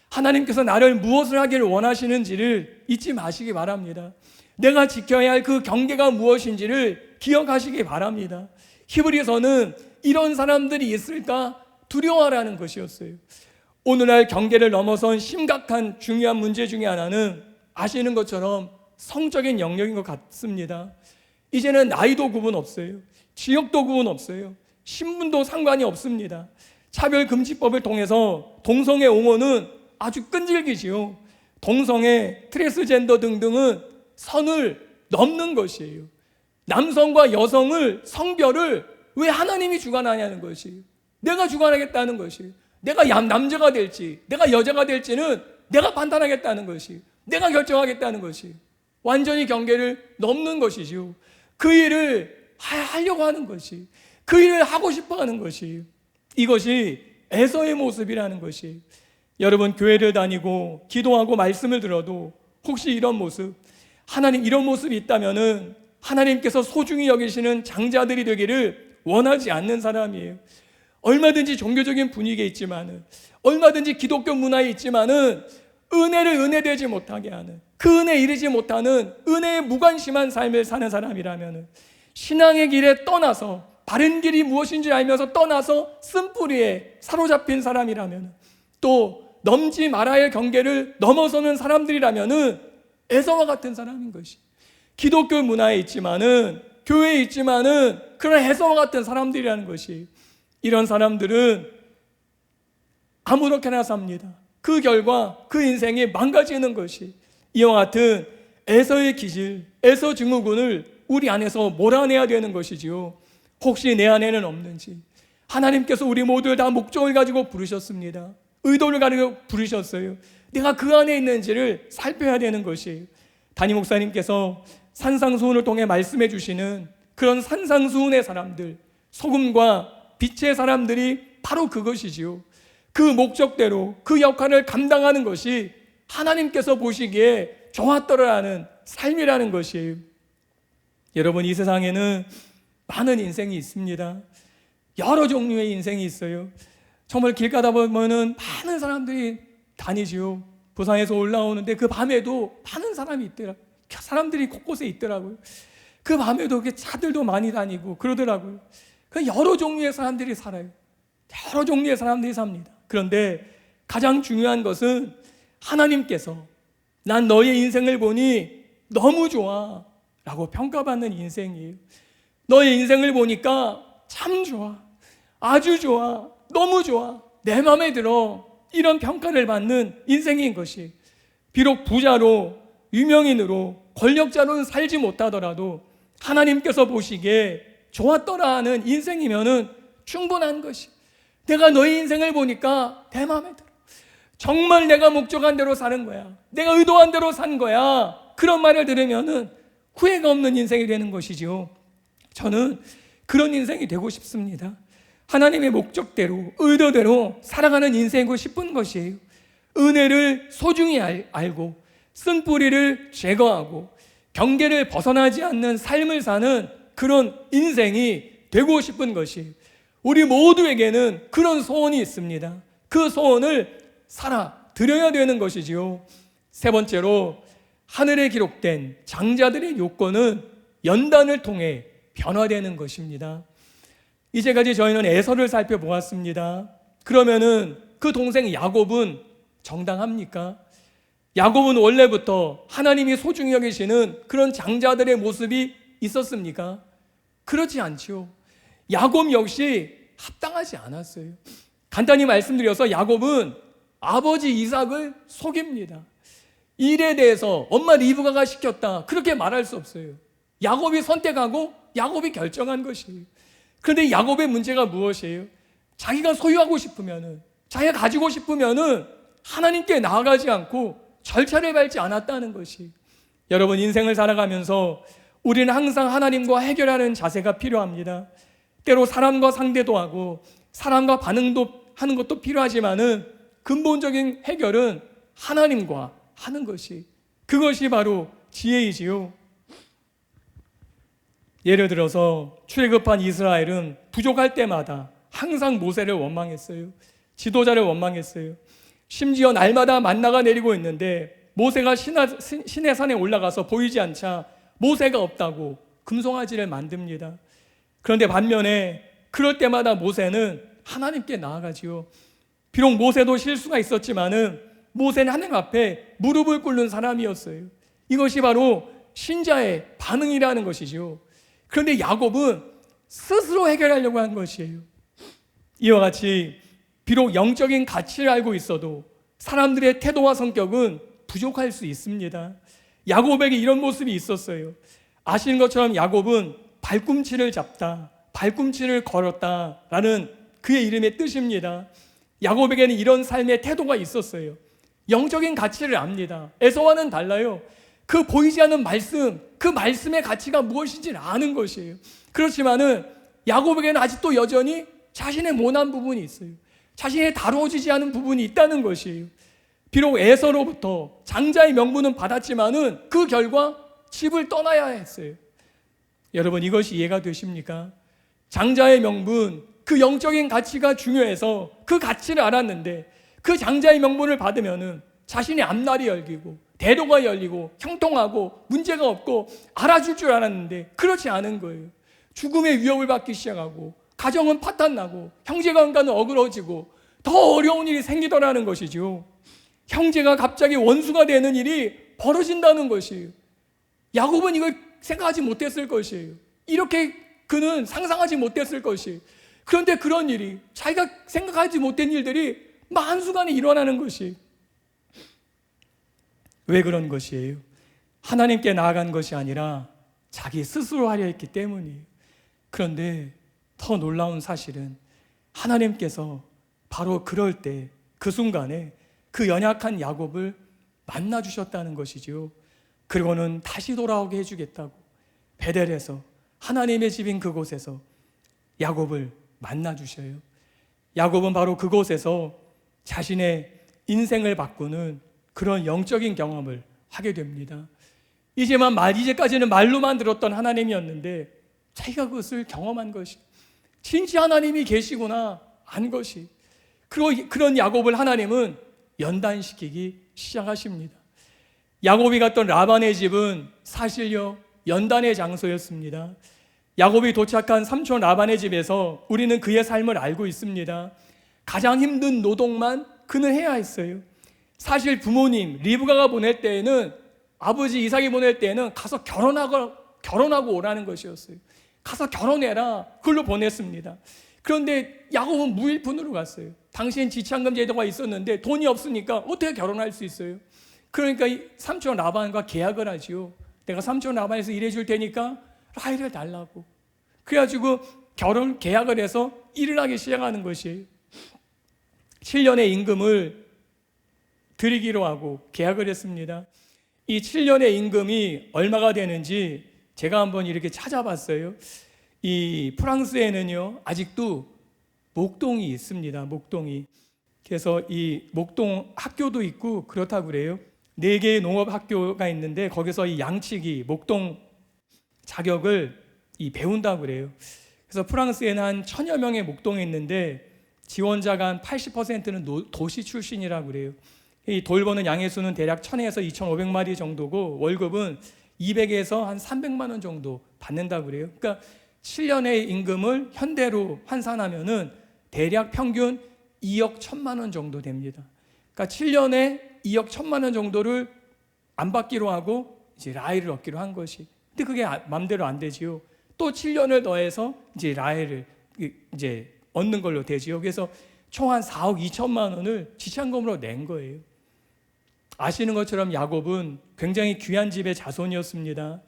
하나님께서 나를 무엇을 하기를 원하시는지를 잊지 마시기 바랍니다. 내가 지켜야 할 그 경계가 무엇인지를 기억하시기 바랍니다. 히브리서는 이런 사람들이 있을까 두려워하라는 것이었어요. 오늘날 경계를 넘어선 심각한 중요한 문제 중에 하나는 아시는 것처럼 성적인 영역인 것 같습니다. 이제는 나이도 구분 없어요. 지역도 구분 없어요. 신분도 상관이 없습니다. 차별금지법을 통해서 동성애 옹호는 아주 끈질기지요. 동성애, 트랜스젠더 등등은 선을 넘는 것이에요. 남성과 여성을, 성별을 왜 하나님이 주관하냐는 것이에요. 내가 주관하겠다는 것이에요. 내가 남자가 될지 내가 여자가 될지는 내가 판단하겠다는 것이에요. 내가 결정하겠다는 것이에요. 완전히 경계를 넘는 것이죠. 그 일을 하려고 하는 것이, 그 일을 하고 싶어 하는 것이, 이것이 에서의 모습이라는 것이. 여러분, 교회를 다니고 기도하고 말씀을 들어도 혹시 이런 모습, 하나님 이런 모습이 있다면은 하나님께서 소중히 여기시는 장자들이 되기를 원하지 않는 사람이에요. 얼마든지 종교적인 분위기에 있지만은, 얼마든지 기독교 문화에 있지만은 은혜를 은혜되지 못하게 하는, 그 은혜에 이르지 못하는 은혜에 무관심한 삶을 사는 사람이라면, 신앙의 길에 떠나서 바른 길이 무엇인지 알면서 떠나서 쓴뿌리에 사로잡힌 사람이라면, 또 넘지 말아야 할 경계를 넘어서는 사람들이라면 에서와 같은 사람인 것이. 기독교 문화에 있지만은, 교회에 있지만은 그런 에서와 같은 사람들이라는 것이. 이런 사람들은 아무렇게나 삽니다. 그 결과 그 인생이 망가지는 것이. 이와 같은 에서의 기질, 에서 증후군을 우리 안에서 몰아내야 되는 것이지요. 혹시 내 안에는 없는지. 하나님께서 우리 모두를 다 목적을 가지고 부르셨습니다. 의도를 가지고 부르셨어요. 내가 그 안에 있는지를 살펴야 되는 것이에요. 담임 목사님께서 산상수훈을 통해 말씀해 주시는 그런 산상수훈의 사람들, 소금과 빛의 사람들이 바로 그것이지요. 그 목적대로 그 역할을 감당하는 것이 하나님께서 보시기에 좋았더라는 삶이라는 것이에요. 여러분, 이 세상에는 많은 인생이 있습니다. 여러 종류의 인생이 있어요. 정말 길 가다 보면은 많은 사람들이 다니지요. 부산에서 올라오는데 그 밤에도 많은 사람이 있더라고요. 사람들이 곳곳에 있더라고요. 그 밤에도 차들도 많이 다니고 그러더라고요. 그 여러 종류의 사람들이 살아요. 여러 종류의 사람들이 삽니다. 그런데 가장 중요한 것은 하나님께서 난 너의 인생을 보니 너무 좋아 라고 평가받는 인생이에요. 너의 인생을 보니까 참 좋아, 아주 좋아, 너무 좋아, 내 마음에 들어, 이런 평가를 받는 인생인 것이. 비록 부자로, 유명인으로, 권력자로는 살지 못하더라도 하나님께서 보시기에 좋았더라 하는 인생이면은 충분한 것이. 내가 너의 인생을 보니까 내 마음에 들어. 정말 내가 목적한 대로 사는 거야. 내가 의도한 대로 산 거야. 그런 말을 들으면은 후회가 없는 인생이 되는 것이죠. 저는 그런 인생이 되고 싶습니다. 하나님의 목적대로, 의도대로 살아가는 인생이고 싶은 것이에요. 은혜를 소중히 알고 쓴뿌리를 제거하고 경계를 벗어나지 않는 삶을 사는 그런 인생이 되고 싶은 것이. 우리 모두에게는 그런 소원이 있습니다. 그 소원을 살아 드려야 되는 것이지요. 세 번째로, 하늘에 기록된 장자들의 요건은 연단을 통해 변화되는 것입니다. 이제까지 저희는 에서를 살펴보았습니다. 그러면은 그 동생 야곱은 정당합니까? 야곱은 원래부터 하나님이 소중히 여기시는 그런 장자들의 모습이 있었습니까? 그렇지 않지요. 야곱 역시 합당하지 않았어요. 간단히 말씀드려서 야곱은 아버지 이삭을 속입니다. 일에 대해서 엄마 리브가가 시켰다, 그렇게 말할 수 없어요. 야곱이 선택하고 야곱이 결정한 것이에요. 그런데 야곱의 문제가 무엇이에요? 자기가 소유하고 싶으면은, 자기가 가지고 싶으면은 하나님께 나아가지 않고 절차를 밟지 않았다는 것이. 여러분, 인생을 살아가면서 우리는 항상 하나님과 해결하는 자세가 필요합니다. 때로 사람과 상대도 하고 사람과 반응도 하는 것도 필요하지만은 근본적인 해결은 하나님과 하는 것이, 그것이 바로 지혜이지요. 예를 들어서 출애굽한 이스라엘은 부족할 때마다 항상 모세를 원망했어요. 지도자를 원망했어요. 심지어 날마다 만나가 내리고 있는데 모세가 시내산에 올라가서 보이지 않자 모세가 없다고 금송아지를 만듭니다. 그런데 반면에 그럴 때마다 모세는 하나님께 나아가지요. 비록 모세도 실수가 있었지만은 모세는 하나님 앞에 무릎을 꿇는 사람이었어요. 이것이 바로 신자의 반응이라는 것이죠. 그런데 야곱은 스스로 해결하려고 한 것이에요. 이와 같이 비록 영적인 가치를 알고 있어도 사람들의 태도와 성격은 부족할 수 있습니다. 야곱에게 이런 모습이 있었어요. 아시는 것처럼 야곱은 발꿈치를 잡다, 발꿈치를 걸었다라는 그의 이름의 뜻입니다. 야곱에게는 이런 삶의 태도가 있었어요. 영적인 가치를 압니다. 에서와는 달라요. 그 보이지 않는 말씀, 그 말씀의 가치가 무엇인지를 아는 것이에요. 그렇지만은 야곱에게는 아직도 여전히 자신의 모난 부분이 있어요. 자신의 다루어지지 않은 부분이 있다는 것이에요. 비록 에서로부터 장자의 명분은 받았지만은 그 결과 집을 떠나야 했어요. 여러분, 이것이 이해가 되십니까? 장자의 명분, 그 영적인 가치가 중요해서 그 가치를 알았는데 그 장자의 명분을 받으면은 자신의 앞날이 열리고 대로가 열리고 형통하고 문제가 없고 알아줄 줄 알았는데 그렇지 않은 거예요. 죽음의 위협을 받기 시작하고 가정은 파탄나고 형제간과는 어그러지고 더 어려운 일이 생기더라는 것이죠. 형제가 갑자기 원수가 되는 일이 벌어진다는 것이에요. 야곱은 이걸 생각하지 못했을 것이에요. 이렇게 그는 상상하지 못했을 것이에요. 그런데 그런 일이, 자기가 생각하지 못한 일들이 만수간에 일어나는 것이에요. 왜 그런 것이에요? 하나님께 나아간 것이 아니라 자기 스스로 하려 했기 때문이에요. 그런데 더 놀라운 사실은 하나님께서 바로 그럴 때, 그 순간에 그 연약한 야곱을 만나주셨다는 것이죠. 그리고는 다시 돌아오게 해주겠다고 베델에서, 하나님의 집인 그곳에서 야곱을 만나주셔요. 야곱은 바로 그곳에서 자신의 인생을 바꾸는 그런 영적인 경험을 하게 됩니다. 이제까지는 말로만 들었던 하나님이었는데 자기가 그것을 경험한 것이, 진짜 하나님이 계시구나 안 것이, 그런 야곱을 하나님은 연단시키기 시작하십니다. 야곱이 갔던 라반의 집은 사실요 연단의 장소였습니다. 야곱이 도착한 삼촌 라반의 집에서 우리는 그의 삶을 알고 있습니다. 가장 힘든 노동만 그는 해야 했어요. 사실 부모님 리브가가 보낼 때에는, 아버지 이삭이 보낼 때에는 가서 결혼하고 오라는 것이었어요. 가서 결혼해라, 그걸로 보냈습니다. 그런데 야곱은 무일푼으로 갔어요. 당시엔 지참금 제도가 있었는데 돈이 없으니까 어떻게 결혼할 수 있어요? 그러니까 삼촌 라반과 계약을 하지요. 내가 삼촌 라반에서 일해줄 테니까 라헬을 달라고. 그래가지고 계약을 해서 일을 하기 시작하는 것이에요. 7년의 임금을 드리기로 하고 계약을 했습니다. 이 7년의 임금이 얼마가 되는지 제가 한번 이렇게 찾아봤어요. 이 프랑스에는요 아직도 목동이 있습니다. 목동이. 그래서 이 목동 학교도 있고 그렇다고 그래요. 4개의 농업 학교가 있는데 거기서 이 양치기, 목동 자격을 배운다고 그래요. 그래서 프랑스에는 한 1000여 명의 목동이 있는데 지원자가 한 80%는 도시 출신이라고 그래요. 이 돌보는 양의 수는 대략 1000에서 2500마리 정도고 월급은 200에서 한 300만 원 정도 받는다고 그래요. 그러니까 7년의 임금을 현대로 환산하면은 대략 평균 2억 1000만 원 정도 됩니다. 그러니까 7년에 2억 1000만 원 정도를 안 받기로 하고 이제 라헬을 얻기로 한 것이. 근데 그게 마음대로 안 되지요. 또 7년을 더해서 이제 라헬을 이제 얻는 걸로 되지요. 그래서 총 한 4억 2천만 원을 지참금으로 낸 거예요. 아시는 것처럼 야곱은 굉장히 귀한 집의 자손이었습니다.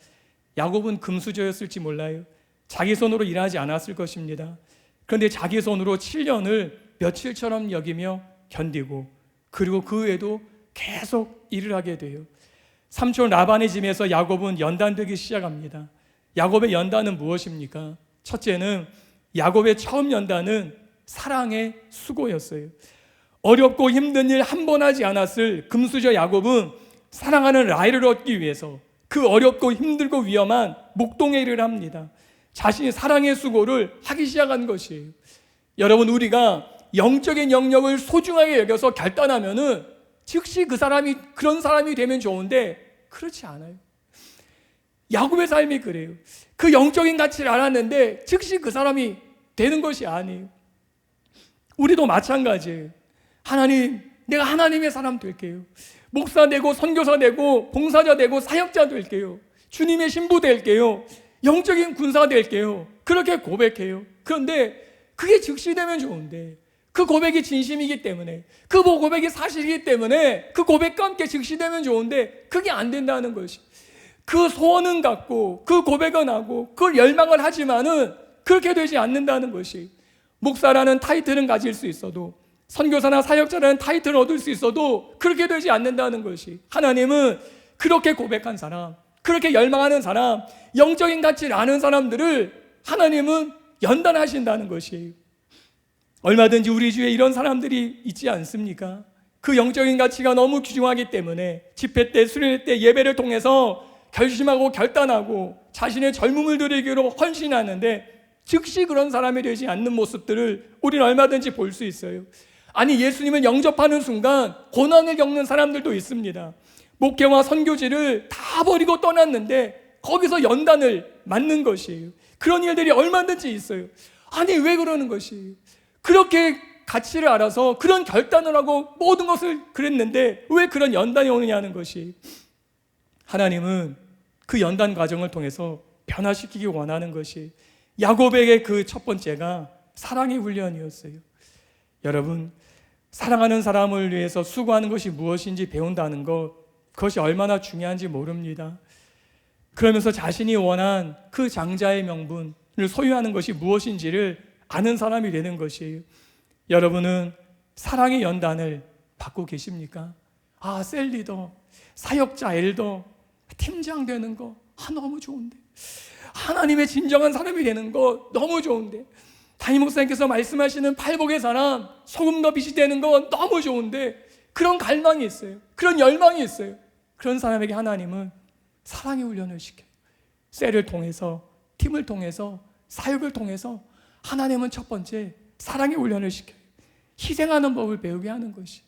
야곱은 금수저였을지 몰라요. 자기 손으로 일하지 않았을 것입니다. 그런데 자기 손으로 7년을 며칠처럼 여기며 견디고, 그리고 그 후에도 계속 일을 하게 돼요. 삼촌 라반의 집에서 야곱은 연단되기 시작합니다. 야곱의 연단은 무엇입니까? 첫째는 야곱의 처음 연단은 사랑의 수고였어요. 어렵고 힘든 일 한 번 하지 않았을 금수저 야곱은 사랑하는 라헬을 얻기 위해서 그 어렵고 힘들고 위험한 목동의 일을 합니다. 자신이 사랑의 수고를 하기 시작한 것이에요. 여러분, 우리가 영적인 영역을 소중하게 여겨서 결단하면은 즉시 그런 사람이 되면 좋은데 그렇지 않아요. 야곱의 삶이 그래요. 그 영적인 가치를 알았는데 즉시 그 사람이 되는 것이 아니에요. 우리도 마찬가지예요. 하나님, 내가 하나님의 사람 될게요. 목사 되고 선교사 되고 봉사자 되고 사역자 될게요. 주님의 신부 될게요. 영적인 군사 될게요. 그렇게 고백해요. 그런데 그게 즉시되면 좋은데, 그 고백이 진심이기 때문에, 그 고백이 사실이기 때문에 그 고백과 함께 즉시되면 좋은데 그게 안 된다는 것이, 그 소원은 갖고 그 고백은 하고 그걸 열망을 하지만은 그렇게 되지 않는다는 것이, 목사라는 타이틀은 가질 수 있어도, 선교사나 사역자라는 타이틀을 얻을 수 있어도 그렇게 되지 않는다는 것이, 하나님은 그렇게 고백한 사람, 그렇게 열망하는 사람, 영적인 가치를 아는 사람들을 하나님은 연단하신다는 것이에요. 얼마든지 우리 주위에 이런 사람들이 있지 않습니까? 그 영적인 가치가 너무 귀중하기 때문에 집회 때, 수련회 때 예배를 통해서 결심하고 결단하고 자신의 젊음을 드리기로 헌신하는데 즉시 그런 사람이 되지 않는 모습들을 우리는 얼마든지 볼 수 있어요. 아니, 예수님을 영접하는 순간 고난을 겪는 사람들도 있습니다. 목회와 선교지를 다 버리고 떠났는데 거기서 연단을 맞는 것이에요. 그런 일들이 얼마든지 있어요. 아니, 왜 그러는 것이에요? 그렇게 가치를 알아서 그런 결단을 하고 모든 것을 그랬는데 왜 그런 연단이 오느냐는 것이, 하나님은 그 연단 과정을 통해서 변화시키기 원하는 것이, 야곱에게 그 첫 번째가 사랑의 훈련이었어요. 여러분, 사랑하는 사람을 위해서 수고하는 것이 무엇인지 배운다는 것, 그것이 얼마나 중요한지 모릅니다. 그러면서 자신이 원한 그 장자의 명분을 소유하는 것이 무엇인지를 아는 사람이 되는 것이에요. 여러분은 사랑의 연단을 받고 계십니까? 아, 셀리더, 사역자, 엘더, 팀장 되는 거 너무 좋은데, 하나님의 진정한 사람이 되는 거 너무 좋은데, 담임 목사님께서 말씀하시는 팔복의 사람, 소금과 빛이 되는 거 너무 좋은데, 그런 갈망이 있어요. 그런 열망이 있어요. 그런 사람에게 하나님은 사랑의 훈련을 시켜요. 셀을 통해서, 팀을 통해서, 사역을 통해서 하나님은 첫 번째 사랑의 훈련을 시켜요. 희생하는 법을 배우게 하는 것이,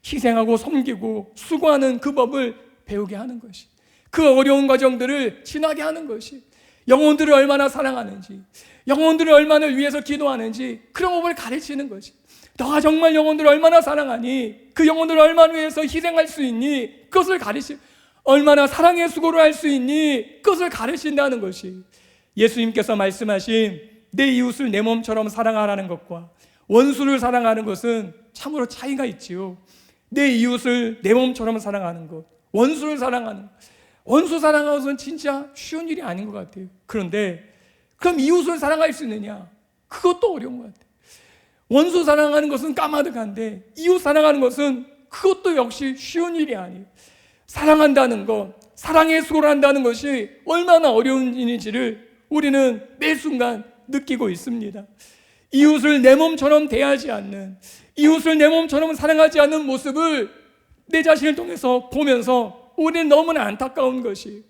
희생하고 섬기고 수고하는 그 법을 배우게 하는 것이, 그 어려운 과정들을 지나게 하는 것이, 영혼들을 얼마나 사랑하는지, 영혼들을 얼마나 위해서 기도하는지 그런 법을 가르치는 것이, 너가 정말 영혼들을 얼마나 사랑하니, 그 영혼들을 얼마나 위해서 희생할 수 있니, 그것을 얼마나 사랑의 수고를 할 수 있니, 그것을 가르친다는 것이, 예수님께서 말씀하신 내 이웃을 내 몸처럼 사랑하라는 것과 원수를 사랑하는 것은 참으로 차이가 있지요. 내 이웃을 내 몸처럼 사랑하는 것, 원수를 사랑하는 것, 원수 사랑하는 것은 진짜 쉬운 일이 아닌 것 같아요. 그런데 그럼 이웃을 사랑할 수 있느냐? 그것도 어려운 것 같아요. 원수 사랑하는 것은 까마득한데 이웃 사랑하는 것은 그것도 역시 쉬운 일이 아니에요. 사랑한다는 것, 사랑의 수고를 한다는 것이 얼마나 어려운 일인지를 우리는 매 순간 느끼고 있습니다. 이웃을 내 몸처럼 대하지 않는, 이웃을 내 몸처럼 사랑하지 않는 모습을 내 자신을 통해서 보면서 우리는 너무나 안타까운 것이,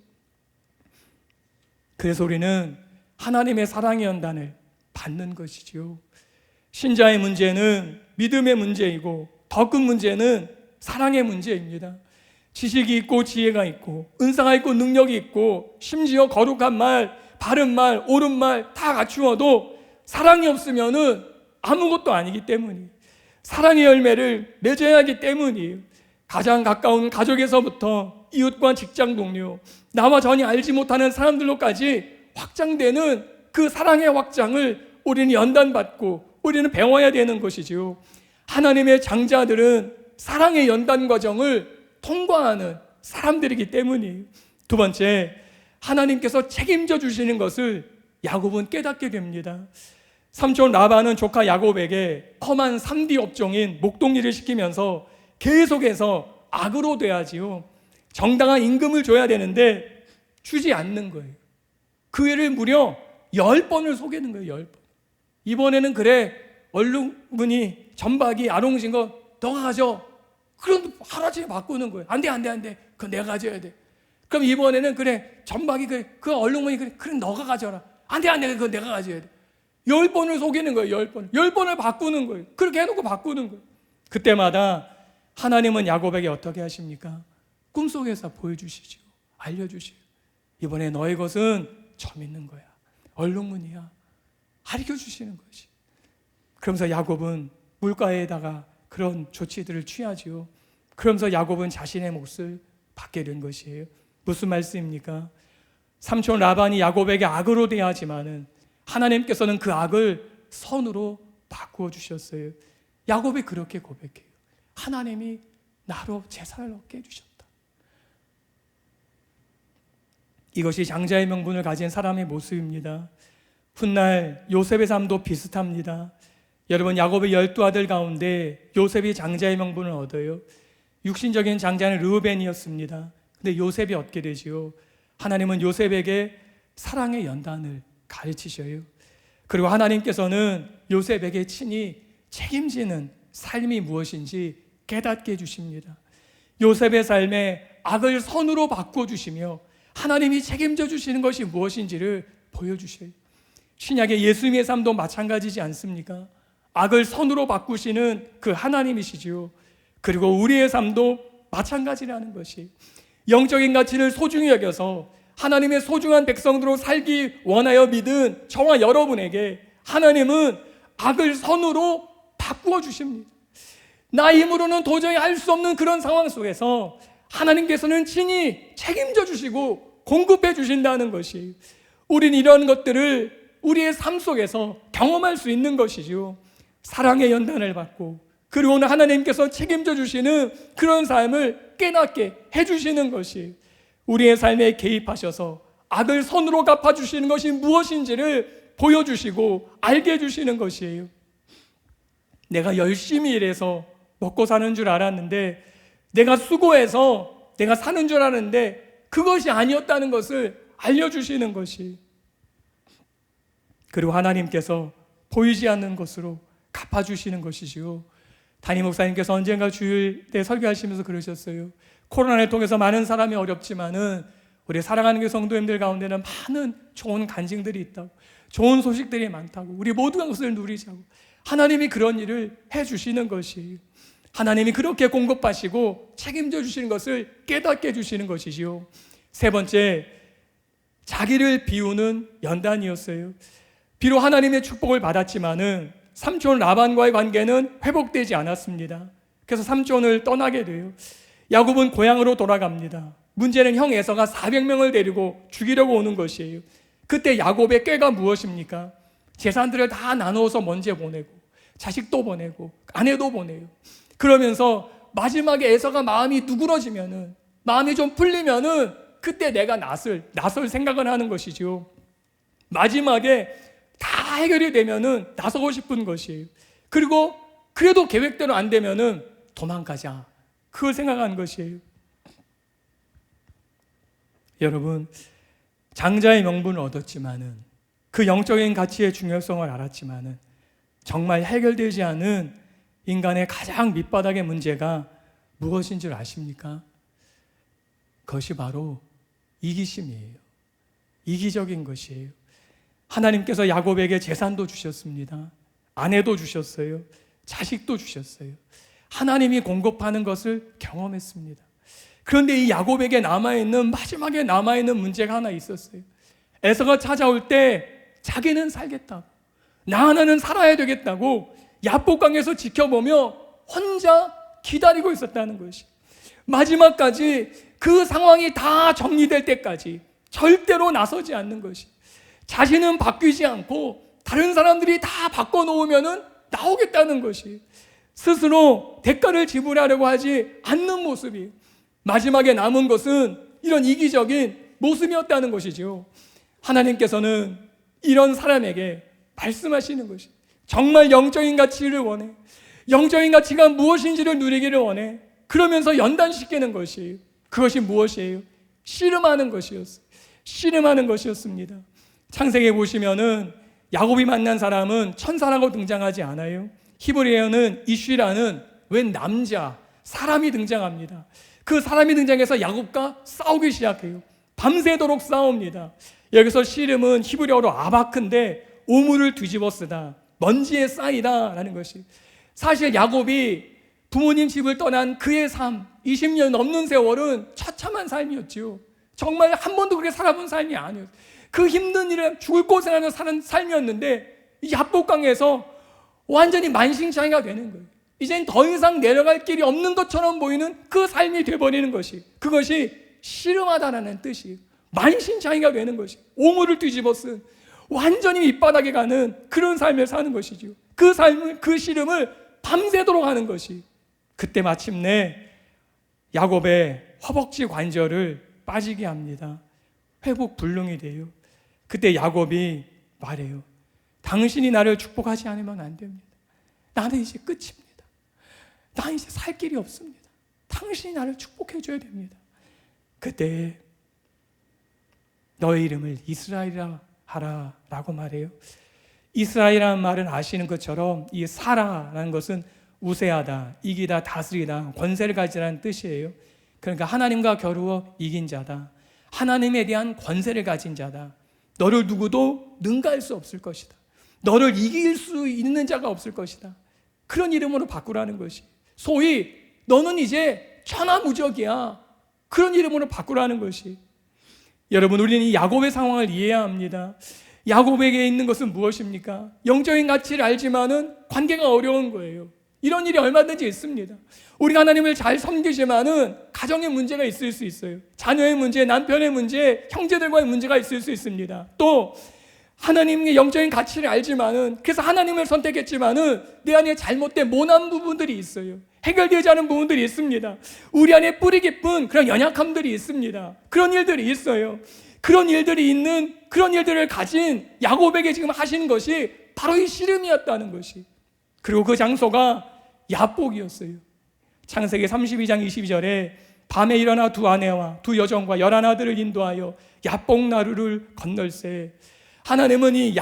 그래서 우리는 하나님의 사랑의 연단을 받는 것이지요. 신자의 문제는 믿음의 문제이고 더 큰 문제는 사랑의 문제입니다. 지식이 있고 지혜가 있고 은사가 있고 능력이 있고 심지어 거룩한 말, 바른 말, 옳은 말 다 갖추어도 사랑이 없으면은 아무것도 아니기 때문이에요. 사랑의 열매를 맺어야 하기 때문이에요. 가장 가까운 가족에서부터 이웃과 직장 동료, 나와 전혀 알지 못하는 사람들로까지 확장되는 그 사랑의 확장을 우리는 연단받고 우리는 배워야 되는 것이지요. 하나님의 장자들은 사랑의 연단 과정을 통과하는 사람들이기 때문이에요. 두 번째, 하나님께서 책임져 주시는 것을 야곱은 깨닫게 됩니다. 삼촌 라반은 조카 야곱에게 험한 3D 업종인 목동일을 시키면서 계속해서 악으로 대하지요. 정당한 임금을 줘야 되는데 주지 않는 거예요. 그 애를 무려 10번을 속이는 거예요. 10번. 이번에는 그래, 얼룩무늬 전박이 아롱진 거 너가 가져. 그럼 하루아침에 바꾸는 거예요. 안 돼. 그거 내가 가져야 돼. 그럼 이번에는 그래, 전박이 그래, 그 얼룩무늬 그래 너가 가져라. 안 돼. 그거 내가 가져야 돼. 10번을 속이는 거예요. 10번. 10번을 바꾸는 거예요. 그렇게 해놓고 바꾸는 거예요. 그때마다 하나님은 야곱에게 어떻게 하십니까? 꿈속에서 보여주시죠. 알려주시죠. 이번에 너의 것은 점 있는 거야. 얼룩무늬야. 가르쳐주시는 것이. 그러면서 야곱은 물가에다가 그런 조치들을 취하지요. 그러면서 야곱은 자신의 몫을 받게 된 것이에요. 무슨 말씀입니까? 삼촌 라반이 야곱에게 악으로 대하지만은 하나님께서는 그 악을 선으로 바꾸어 주셨어요. 야곱이 그렇게 고백해요. 하나님이 나로 재산을 얻게 해주셨다. 이것이 장자의 명분을 가진 사람의 모습입니다. 훗날 요셉의 삶도 비슷합니다. 여러분, 야곱의 12아들 가운데 요셉이 장자의 명분을 얻어요. 육신적인 장자는 르우벤이었습니다. 근데 요셉이 얻게 되지요. 하나님은 요셉에게 사랑의 연단을 가르치셔요. 그리고 하나님께서는 요셉에게 친히 책임지는 삶이 무엇인지 깨닫게 해주십니다. 요셉의 삶에 악을 선으로 바꿔주시며 하나님이 책임져 주시는 것이 무엇인지를 보여주셔요. 신약의 예수님의 삶도 마찬가지지 않습니까? 악을 선으로 바꾸시는 그 하나님이시지요. 그리고 우리의 삶도 마찬가지라는 것이, 영적인 가치를 소중히 여겨서 하나님의 소중한 백성들로 살기 원하여 믿은 저와 여러분에게 하나님은 악을 선으로 바꾸어 주십니다. 나 힘으로는 도저히 할 수 없는 그런 상황 속에서 하나님께서는 친히 책임져 주시고 공급해 주신다는 것이, 우린 이런 것들을 우리의 삶 속에서 경험할 수 있는 것이죠. 사랑의 연단을 받고, 그리고 오늘 하나님께서 책임져 주시는 그런 삶을 깨닫게 해주시는 것이, 우리의 삶에 개입하셔서 악을 선으로 갚아주시는 것이 무엇인지를 보여주시고 알게 해주시는 것이에요. 내가 열심히 일해서 먹고 사는 줄 알았는데, 내가 수고해서 내가 사는 줄 알았는데 그것이 아니었다는 것을 알려주시는 것이, 그리고 하나님께서 보이지 않는 것으로 갚아주시는 것이지요. 담임 목사님께서 언젠가 주일 때 설교하시면서 그러셨어요. 코로나를 통해서 많은 사람이 어렵지만은 우리 사랑하는 그 성도님들 가운데는 많은 좋은 간증들이 있다고, 좋은 소식들이 많다고, 우리 모두가 그것을 누리자고, 하나님이 그런 일을 해주시는 것이에요. 하나님이 그렇게 공급하시고 책임져 주시는 것을 깨닫게 해주시는 것이지요. 세 번째, 자기를 비우는 연단이었어요. 비록 하나님의 축복을 받았지만은 삼촌 라반과의 관계는 회복되지 않았습니다. 그래서 삼촌을 떠나게 돼요. 야곱은 고향으로 돌아갑니다. 문제는 형 에서가 400명을 데리고 죽이려고 오는 것이에요. 그때 야곱의 꾀가 무엇입니까? 재산들을 다 나누어서 먼저 보내고, 자식도 보내고, 아내도 보내요. 그러면서 마지막에 에서가 마음이 누그러지면은, 마음이 좀 풀리면은 그때 내가 나설 생각을 하는 것이죠. 마지막에 다 해결이 되면은 나서고 싶은 것이에요. 그리고 그래도 계획대로 안 되면은 도망가자, 그걸 생각하는 것이에요. 여러분, 장자의 명분을 얻었지만은, 그 영적인 가치의 중요성을 알았지만은, 정말 해결되지 않은 인간의 가장 밑바닥의 문제가 무엇인 줄 아십니까? 그것이 바로 이기심이에요. 이기적인 것이에요. 하나님께서 야곱에게 재산도 주셨습니다. 아내도 주셨어요. 자식도 주셨어요. 하나님이 공급하는 것을 경험했습니다. 그런데 이 야곱에게 마지막에 남아있는 문제가 하나 있었어요. 에서가 찾아올 때 자기는 살겠다고, 나 하나는 살아야 되겠다고 야복강에서 지켜보며 혼자 기다리고 있었다는 것이, 마지막까지 그 상황이 다 정리될 때까지 절대로 나서지 않는 것이, 자신은 바뀌지 않고 다른 사람들이 다 바꿔놓으면 나오겠다는 것이, 스스로 대가를 지불하려고 하지 않는 모습이, 마지막에 남은 것은 이런 이기적인 모습이었다는 것이죠. 하나님께서는 이런 사람에게 말씀하시는 것이, 정말 영적인 가치를 원해, 영적인 가치가 무엇인지를 누리기를 원해, 그러면서 연단시키는 것이, 그것이 무엇이에요? 씨름하는 것이었어요. 씨름하는 것이었습니다. 창세기에 보시면은 야곱이 만난 사람은 천사라고 등장하지 않아요. 히브리어는 이쉬라는 웬 남자, 사람이 등장합니다. 그 사람이 등장해서 야곱과 싸우기 시작해요. 밤새도록 싸웁니다. 여기서 씨름은 히브리어로 아바크인데 오물을 뒤집어 쓰다, 먼지에 쌓이다 라는 것이, 사실 야곱이 부모님 집을 떠난 그의 삶, 20년 넘는 세월은 처참한 삶이었지요. 정말 한 번도 그렇게 살아본 삶이 아니었어요. 그 힘든 일을 죽을 고생하며 사는 삶이었는데 이 야복강에서 완전히 만신창이가 되는 거예요. 이젠 더 이상 내려갈 길이 없는 것처럼 보이는 그 삶이 되어버리는 것이, 그것이 씨름하다라는 뜻이에요. 만신창이가 되는 것이, 오물을 뒤집어 쓴 완전히 밑바닥에 가는 그런 삶을 사는 것이죠. 그 삶을, 그 씨름을 밤새도록 하는 것이, 그때 마침내 야곱의 허벅지 관절을 빠지게 합니다. 회복 불능이 돼요. 그때 야곱이 말해요. 당신이 나를 축복하지 않으면 안 됩니다. 나는 이제 끝입니다. 나 이제 살 길이 없습니다. 당신이 나를 축복해 줘야 됩니다. 그때 너의 이름을 이스라엘이라 하라 라고 말해요. 이스라엘이라는 말은 아시는 것처럼 이 사라라는 것은 우세하다, 이기다, 다스리다, 권세를 가지라는 뜻이에요. 그러니까 하나님과 겨루어 이긴 자다, 하나님에 대한 권세를 가진 자다, 너를 누구도 능가할 수 없을 것이다, 너를 이길 수 있는 자가 없을 것이다, 그런 이름으로 바꾸라는 것이, 소위 너는 이제 천하무적이야, 그런 이름으로 바꾸라는 것이. 여러분, 우리는 이 야곱의 상황을 이해해야 합니다. 야곱에게 있는 것은 무엇입니까? 영적인 가치를 알지만은 관계가 어려운 거예요. 이런 일이 얼마든지 있습니다. 우리가 하나님을 잘 섬기지만은 가정에 문제가 있을 수 있어요. 자녀의 문제, 남편의 문제, 형제들과의 문제가 있을 수 있습니다. 또 하나님의 영적인 가치를 알지만은, 그래서 하나님을 선택했지만은 내 안에 잘못된 모난 부분들이 있어요. 해결되지 않은 부분들이 있습니다. 우리 안에 뿌리 깊은 그런 연약함들이 있습니다. 그런 일들이 있어요. 그런 일들이 있는, 그런 일들을 가진 야곱에게 지금 하시는 것이 바로 이 씨름이었다는 것이. 그리고 그 장소가 야복이었어요. 창세기 32장 22절에 밤에 일어나 두 아내와 두 여종과 11아들을 인도하여 야복 나루를 건널세. 하나님은 이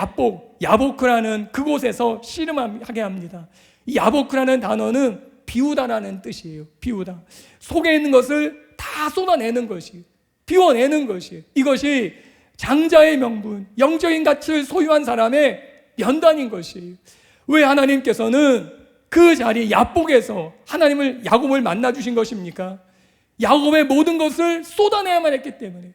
야보크라는 그곳에서 씨름하게 합니다. 이 야보크라는 단어는 비우다라는 뜻이에요. 비우다. 속에 있는 것을 다 쏟아내는 것이, 비워내는 것이, 이것이 장자의 명분, 영적인 가치를 소유한 사람의 연단인 것이에요. 왜 하나님께서는 그 자리 야복에서 야곱을 만나주신 것입니까? 야곱의 모든 것을 쏟아내야만 했기 때문에.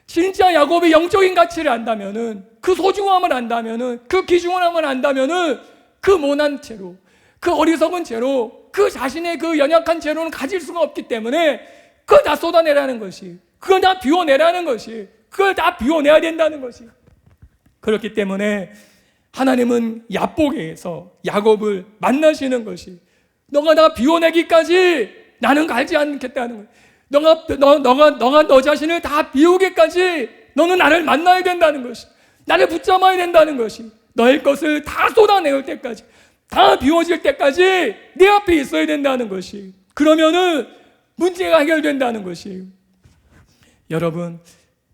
진짜 야곱의 영적인 가치를 안다면은, 그 소중함을 안다면은, 그 귀중함을 안다면은, 그 모난 채로, 그 어리석은 채로, 그 자신의 그 연약한 채로는 가질 수가 없기 때문에 그걸 다 쏟아내라는 것이, 그걸 다 비워내라는 것이, 그걸 다 비워내야 된다는 것이. 그렇기 때문에 하나님은 야복에서 야곱을 만나시는 것이, 너가 다 비워내기까지 나는 가지 않겠다는 거예요. 너가 너 자신을 다 비우기까지 너는 나를 만나야 된다는 것이, 나를 붙잡아야 된다는 것이, 너의 것을 다 쏟아내올 때까지, 다 비워질 때까지 내 앞에 있어야 된다는 것이. 그러면은 문제가 해결된다는 것이에요. 여러분,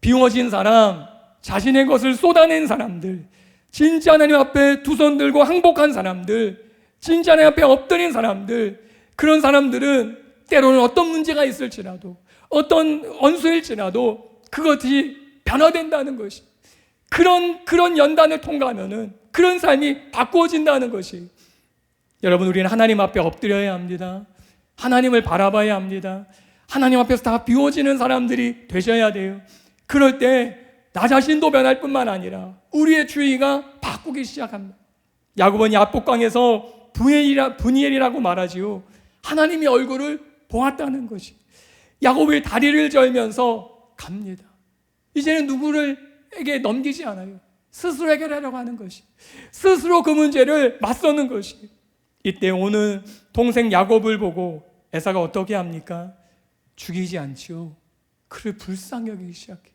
비워진 사람, 자신의 것을 쏟아낸 사람들, 진짜 하나님 앞에 두 손 들고 항복한 사람들, 진짜 하나님 앞에 엎드린 사람들, 그런 사람들은 때로는 어떤 문제가 있을지라도, 어떤 원수일지라도 그것이 변화된다는 것이, 그런 연단을 통과하면은 그런 삶이 바꾸어진다는 것이. 여러분, 우리는 하나님 앞에 엎드려야 합니다. 하나님을 바라봐야 합니다. 하나님 앞에서 다 비워지는 사람들이 되셔야 돼요. 그럴 때 나 자신도 변할 뿐만 아니라 우리의 주위가 바꾸기 시작합니다. 야곱은 야복강에서 분이엘이라고 말하지요. 하나님의 얼굴을 보았다는 것이. 야곱의 다리를 절면서 갑니다. 이제는 누구에게 넘기지 않아요. 스스로 해결하려고 하는 것이, 스스로 그 문제를 맞서는 것이. 이때 오는 동생 야곱을 보고 에사가 어떻게 합니까? 죽이지 않지요. 그를 불쌍히 여기기 시작해요.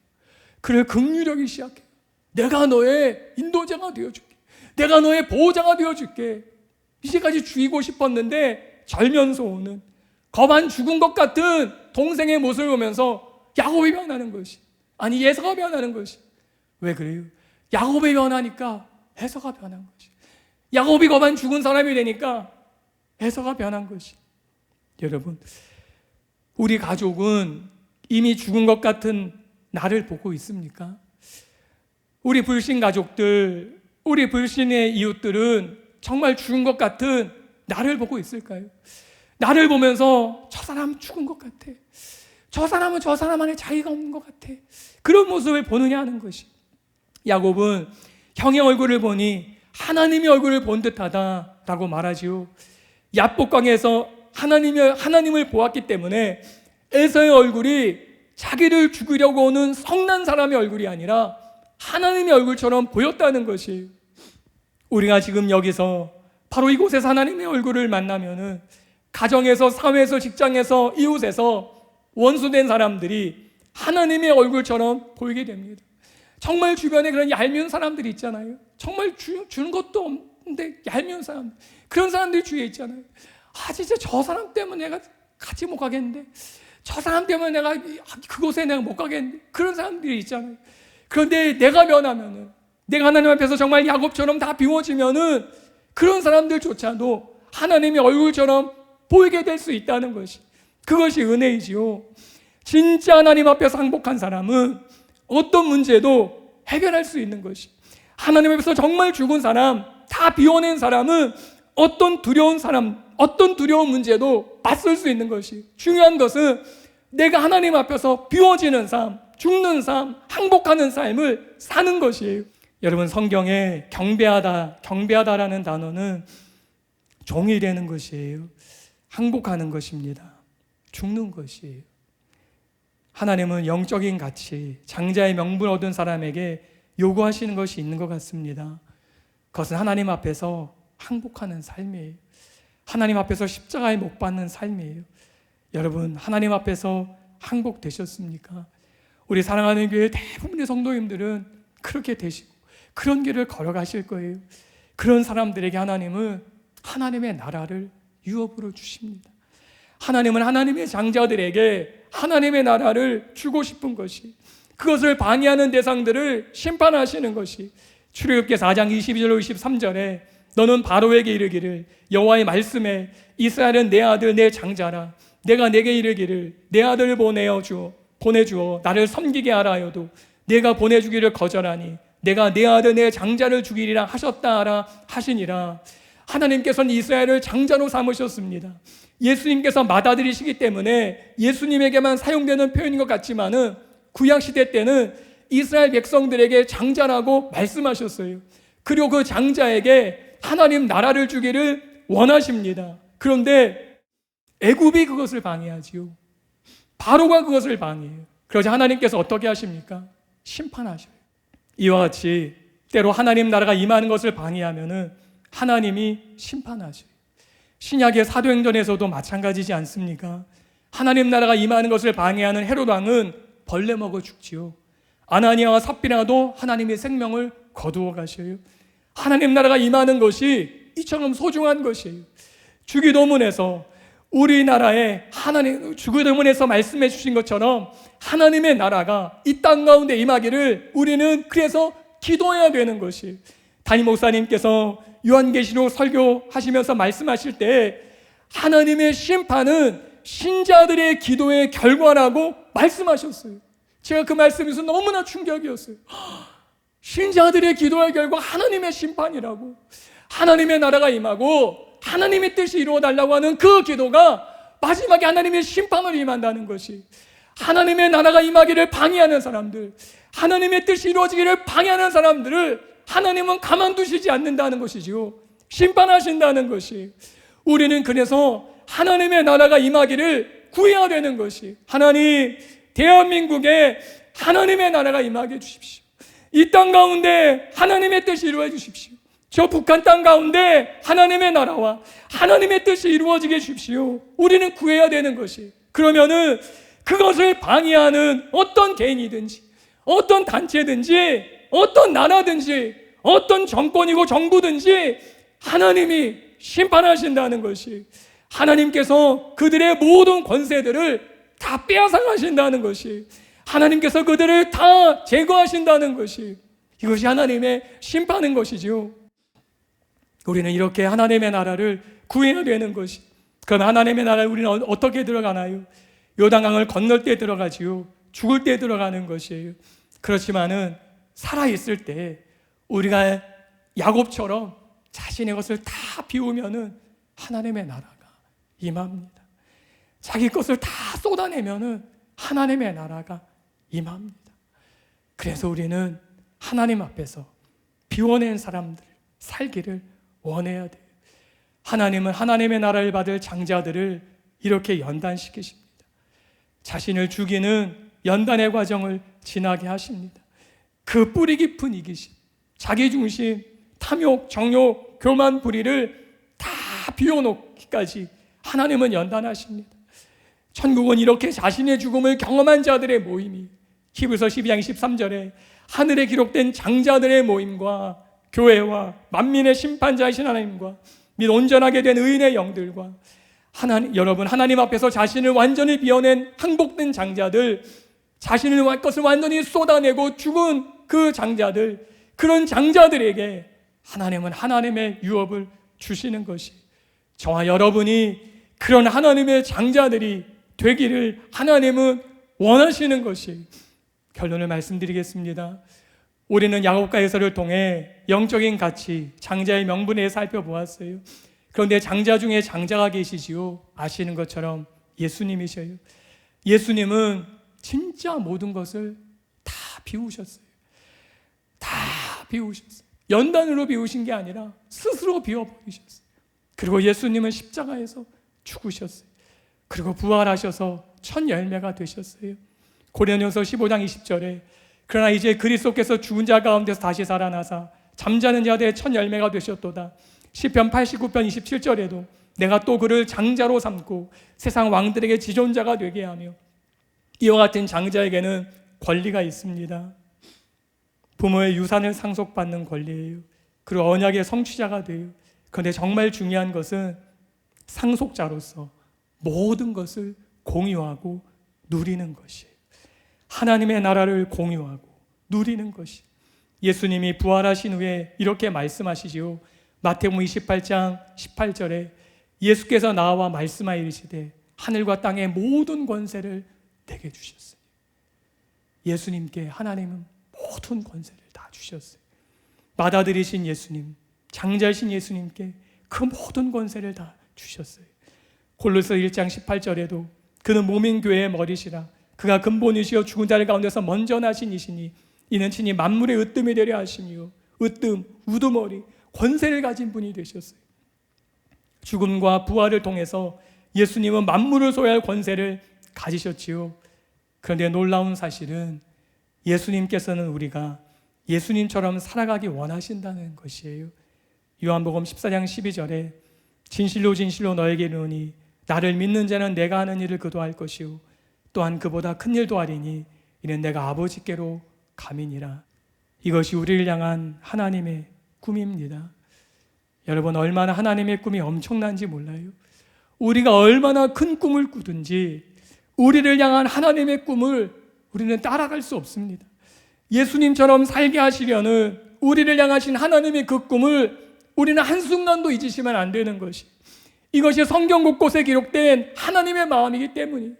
그를 긍휼히 여기기 시작해요. 내가 너의 인도자가 되어줄게. 내가 너의 보호자가 되어줄게. 이제까지 죽이고 싶었는데 절면서 오는 겁안 죽은 것 같은 동생의 모습을 보면서 야곱이 변하는 것이, 아니 에사가 변하는 것이. 왜 그래요? 야곱이 변하니까 에사가 변한 것이. 야곱이 겁안 죽은 사람이 되니까 에사가 변한 것이. 여러분, 우리 가족은 이미 죽은 것 같은 나를 보고 있습니까? 우리 불신 가족들, 우리 불신의 이웃들은 정말 죽은 것 같은 나를 보고 있을까요? 나를 보면서 저 사람 죽은 것 같아, 저 사람은 저 사람 안에 자기가 없는 것 같아, 그런 모습을 보느냐 하는 것이. 야곱은 형의 얼굴을 보니 하나님의 얼굴을 본 듯하다라고 말하지요. 야복강에서 하나님을 보았기 때문에 에서의 얼굴이 자기를 죽이려고 오는 성난 사람의 얼굴이 아니라 하나님의 얼굴처럼 보였다는 것이, 우리가 지금 여기서 바로 이곳에서 하나님의 얼굴을 만나면은 가정에서, 사회에서, 직장에서, 이웃에서 원수된 사람들이 하나님의 얼굴처럼 보이게 됩니다. 정말 주변에 그런 얄미운 사람들이 있잖아요. 정말 주는 것도 없는데 얄미운 사람, 그런 사람들이 주위에 있잖아요. 진짜 저 사람 때문에 내가 같이 못 가겠는데, 저 사람 때문에 내가 그곳에 내가 못 가겠는데, 그런 사람들이 있잖아요. 그런데 내가 변하면은, 내가 하나님 앞에서 정말 야곱처럼 다 비워지면은 그런 사람들조차도 하나님의 얼굴처럼 보이게 될 수 있다는 것이, 그것이 은혜이지요. 진짜 하나님 앞에서 항복한 사람은 어떤 문제도 해결할 수 있는 것이, 하나님 앞에서 정말 죽은 사람, 다 비워낸 사람은 어떤 두려운 문제도 맞설 수 있는 것이, 중요한 것은 내가 하나님 앞에서 비워지는 삶, 죽는 삶, 항복하는 삶을 사는 것이에요. 여러분, 성경에 경배하다라는 단어는 종이 되는 것이에요. 항복하는 것입니다. 죽는 것이에요. 하나님은 영적인 가치, 장자의 명분 얻은 사람에게 요구하시는 것이 있는 것 같습니다. 그것은 하나님 앞에서 항복하는 삶이에요. 하나님 앞에서 십자가에 못 박는 삶이에요. 여러분, 하나님 앞에서 항복되셨습니까? 우리 사랑하는 교회 대부분의 성도님들은 그렇게 되시고 그런 길을 걸어가실 거예요. 그런 사람들에게 하나님은 하나님의 나라를 유업으로 주십니다. 하나님은 하나님의 장자들에게 하나님의 나라를 주고 싶은 것이, 그것을 방해하는 대상들을 심판하시는 것이, 출애굽기 4장 22절로 23절에 너는 바로에게 이르기를 여호와의 말씀에 이스라엘은 내 아들 내 장자라, 내가 내게 이르기를 내 아들을 보내주어 나를 섬기게 하라 하여도 내가 보내주기를 거절하니 내가 내 아들 내 장자를 죽이리라 하셨다 하라 하시니라. 하나님께서는 이스라엘을 장자로 삼으셨습니다. 예수님께서 맏아들이시기 때문에 예수님에게만 사용되는 표현인 것 같지만은 구약시대 때는 이스라엘 백성들에게 장자라고 말씀하셨어요. 그리고 그 장자에게 하나님 나라를 주기를 원하십니다. 그런데 애굽이 그것을 방해하지요. 바로가 그것을 방해해요. 그러자 하나님께서 어떻게 하십니까? 심판하셔요. 이와 같이 때로 하나님 나라가 임하는 것을 방해하면은 하나님이 심판하셔요. 신약의 사도행전에서도 마찬가지지 않습니까? 하나님 나라가 임하는 것을 방해하는 헤롯 왕은 벌레 먹어 죽지요. 아나니아와 삽비라도 하나님의 생명을 거두어 가셔요. 하나님 나라가 임하는 것이 이처럼 소중한 것이에요. 주기도문에서 우리나라에 주기도문에서 말씀해 주신 것처럼 하나님의 나라가 이 땅 가운데 임하기를 우리는 그래서 기도해야 되는 것이, 담임 목사님께서 요한계시록 설교하시면서 말씀하실 때 하나님의 심판은 신자들의 기도의 결과라고 말씀하셨어요. 제가 그 말씀에서 너무나 충격이었어요. 신자들의 기도의 결과 하나님의 심판이라고, 하나님의 나라가 임하고 하나님의 뜻이 이루어달라고 하는 그 기도가 마지막에 하나님의 심판으로 임한다는 것이, 하나님의 나라가 임하기를 방해하는 사람들, 하나님의 뜻이 이루어지기를 방해하는 사람들을 하나님은 가만두시지 않는다는 것이지요. 심판하신다는 것이, 우리는 그래서 하나님의 나라가 임하기를 구해야 되는 것이, 하나님 대한민국에 하나님의 나라가 임하게 해주십시오. 이 땅 가운데 하나님의 뜻이 이루어져 주십시오. 저 북한 땅 가운데 하나님의 나라와 하나님의 뜻이 이루어지게 해주십시오. 우리는 구해야 되는 것이, 그러면은 그것을 방해하는 어떤 개인이든지 어떤 단체든지 어떤 나라든지 어떤 정권이고 정부든지 하나님이 심판하신다는 것이, 하나님께서 그들의 모든 권세들을 다 빼앗아 가신다는 것이, 하나님께서 그들을 다 제거하신다는 것이, 이것이 하나님의 심판인 것이지요. 우리는 이렇게 하나님의 나라를 구해야 되는 것이, 그럼 하나님의 나라에 우리는 어떻게 들어가나요? 요단강을 건널 때 들어가지요. 죽을 때 들어가는 것이에요. 그렇지만은 살아있을 때 우리가 야곱처럼 자신의 것을 다 비우면은 하나님의 나라가 임합니다. 자기 것을 다 쏟아내면은 하나님의 나라가 임합니다. 그래서 우리는 하나님 앞에서 비워낸 사람들 살기를 원해야 돼요. 하나님은 하나님의 나라를 받을 장자들을 이렇게 연단시키십니다. 자신을 죽이는 연단의 과정을 지나게 하십니다. 그 뿌리 깊은 이기심, 자기중심, 탐욕, 정욕, 교만, 불의를 다 비워놓기까지 하나님은 연단하십니다. 천국은 이렇게 자신의 죽음을 경험한 자들의 모임이, 히브리서 12장 13절에 하늘에 기록된 장자들의 모임과 교회와 만민의 심판자이신 하나님과 및 온전하게 된 의인의 영들과 여러분, 하나님 앞에서 자신을 완전히 비워낸 항복된 장자들, 자신의 것을 완전히 쏟아내고 죽은 그 장자들, 그런 장자들에게 하나님은 하나님의 유업을 주시는 것이, 저와 여러분이 그런 하나님의 장자들이 되기를 하나님은 원하시는 것이, 결론을 말씀드리겠습니다. 우리는 야곱과 에서를 통해 영적인 가치, 장자의 명분에 살펴보았어요. 그런데 장자 중에 장자가 계시지요. 아시는 것처럼 예수님이셔요. 예수님은 진짜 모든 것을 다 비우셨어요. 다 비우셨어요. 연단으로 비우신 게 아니라 스스로 비워버리셨어요. 그리고 예수님은 십자가에서 죽으셨어요. 그리고 부활하셔서 첫 열매가 되셨어요. 고린도전서 15장 20절에 그러나 이제 그리스도께서 죽은 자 가운데서 다시 살아나사 잠자는 자들의 첫 열매가 되셨도다. 시편 89편 27절에도 내가 또 그를 장자로 삼고 세상 왕들에게 지존자가 되게 하며, 이와 같은 장자에게는 권리가 있습니다. 부모의 유산을 상속받는 권리예요. 그리고 언약의 성취자가 돼요. 그런데 정말 중요한 것은 상속자로서 모든 것을 공유하고 누리는 것이에요. 하나님의 나라를 공유하고 누리는 것이. 예수님이 부활하신 후에 이렇게 말씀하시지요. 마태복음 28장 18절에 예수께서 나와 말씀하여 이르시되 하늘과 땅의 모든 권세를 내게 주셨어요. 예수님께 하나님은 모든 권세를 다 주셨어요. 받아들이신 예수님, 장자이신 예수님께 그 모든 권세를 다 주셨어요. 골로새 1장 18절에도 그는 몸인 교회의 머리시라. 그가 근본이시여 죽은 자들 가운데서 먼저 나신 이시니 이는 친히 만물의 으뜸이 되려 하시며, 으뜸, 우두머리, 권세를 가진 분이 되셨어요. 죽음과 부활을 통해서 예수님은 만물을 소유할 권세를 가지셨지요. 그런데 놀라운 사실은 예수님께서는 우리가 예수님처럼 살아가기 원하신다는 것이에요. 요한복음 14장 12절에 진실로 진실로 너에게 이르노니 나를 믿는 자는 내가 하는 일을 그도 할 것이요 또한 그보다 큰 일도 하리니 이는 내가 아버지께로 감이니라. 이것이 우리를 향한 하나님의 꿈입니다. 여러분, 얼마나 하나님의 꿈이 엄청난지 몰라요? 우리가 얼마나 큰 꿈을 꾸든지 우리를 향한 하나님의 꿈을 우리는 따라갈 수 없습니다. 예수님처럼 살게 하시려는 우리를 향하신 하나님의 그 꿈을 우리는 한순간도 잊으시면 안 되는 것이, 이것이 성경 곳곳에 기록된 하나님의 마음이기 때문에,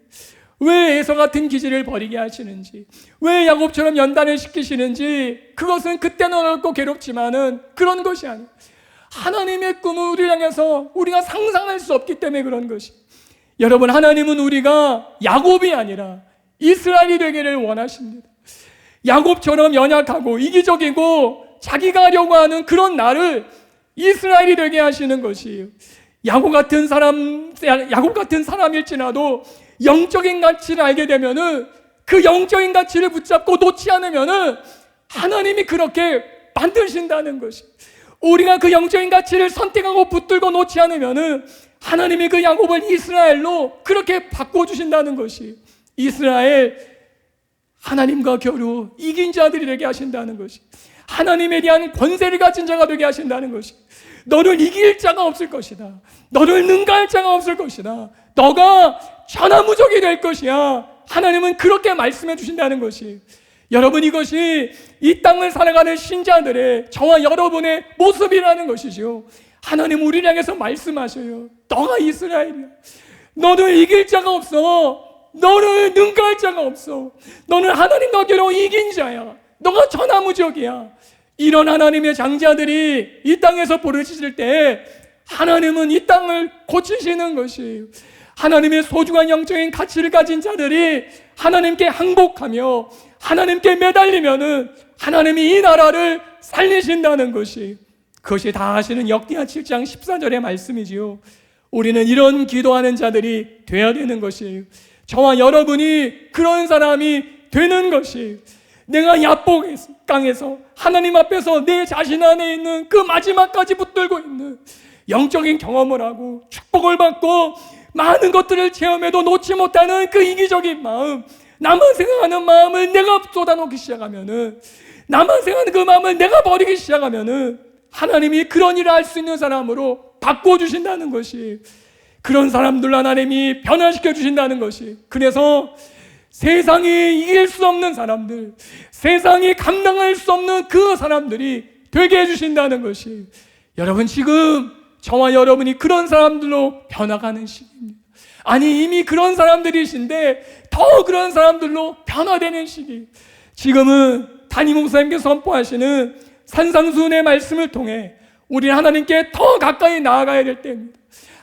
왜 에서 같은 기질을 버리게 하시는지, 왜 야곱처럼 연단을 시키시는지, 그것은 그때는 어렵고 괴롭지만은 그런 것이 아니에요. 하나님의 꿈을 우리를 향해서 우리가 상상할 수 없기 때문에 그런 것이. 여러분, 하나님은 우리가 야곱이 아니라 이스라엘이 되기를 원하십니다. 야곱처럼 연약하고 이기적이고 자기가 하려고 하는 그런 나를 이스라엘이 되게 하시는 것이에요. 야곱 같은 사람일지라도 영적인 가치를 알게 되면은, 그 영적인 가치를 붙잡고 놓지 않으면은 하나님이 그렇게 만드신다는 것이. 우리가 그 영적인 가치를 선택하고 붙들고 놓지 않으면은 하나님이 그 야곱을 이스라엘로 그렇게 바꿔주신다는 것이. 이스라엘, 하나님과 겨루 이긴 자들이 되게 하신다는 것이. 하나님에 대한 권세를 가진 자가 되게 하신다는 것이. 너를 이길 자가 없을 것이다. 너를 능가할 자가 없을 것이다. 너가 전화무적이 될 것이야. 하나님은 그렇게 말씀해 주신다는 것이. 여러분, 이것이 이 땅을 살아가는 신자들의, 저와 여러분의 모습이라는 것이죠. 하나님 우리를 향해서 말씀하셔요. 너가 이스라엘이야. 너를 이길 자가 없어. 너를 능가할 자가 없어. 너는 하나님과 겨루 이긴 자야. 너가 전화무적이야. 이런 하나님의 장자들이 이 땅에서 부르짖을 때 하나님은 이 땅을 고치시는 것이에요. 하나님의 소중한 영적인 가치를 가진 자들이 하나님께 항복하며 하나님께 매달리면은 하나님이 이 나라를 살리신다는 것이. 그것이 다 아시는 역대하 7장 14절의 말씀이지요. 우리는 이런 기도하는 자들이 되어야 되는 것이에요. 저와 여러분이 그런 사람이 되는 것이에요. 내가 야복에서 강에서 하나님 앞에서 내 자신 안에 있는 그 마지막까지 붙들고 있는 영적인 경험을 하고 축복을 받고 많은 것들을 체험해도 놓지 못하는 그 이기적인 마음, 나만 생각하는 마음을 내가 쏟아놓기 시작하면은, 나만 생각하는 그 마음을 내가 버리기 시작하면은 하나님이 그런 일을 할 수 있는 사람으로 바꿔주신다는 것이, 그런 사람들 하나님이 변화시켜 주신다는 것이, 그래서 세상이 이길 수 없는 사람들, 세상이 감당할 수 없는 그 사람들이 되게 해주신다는 것이, 여러분 지금 저와 여러분이 그런 사람들로 변화가는 시기입니다. 아니 이미 그런 사람들이신데 더 그런 사람들로 변화되는 시기. 지금은 담임 목사님께서 선포하시는 산상수훈의 말씀을 통해 우리는 하나님께 더 가까이 나아가야 될 때입니다.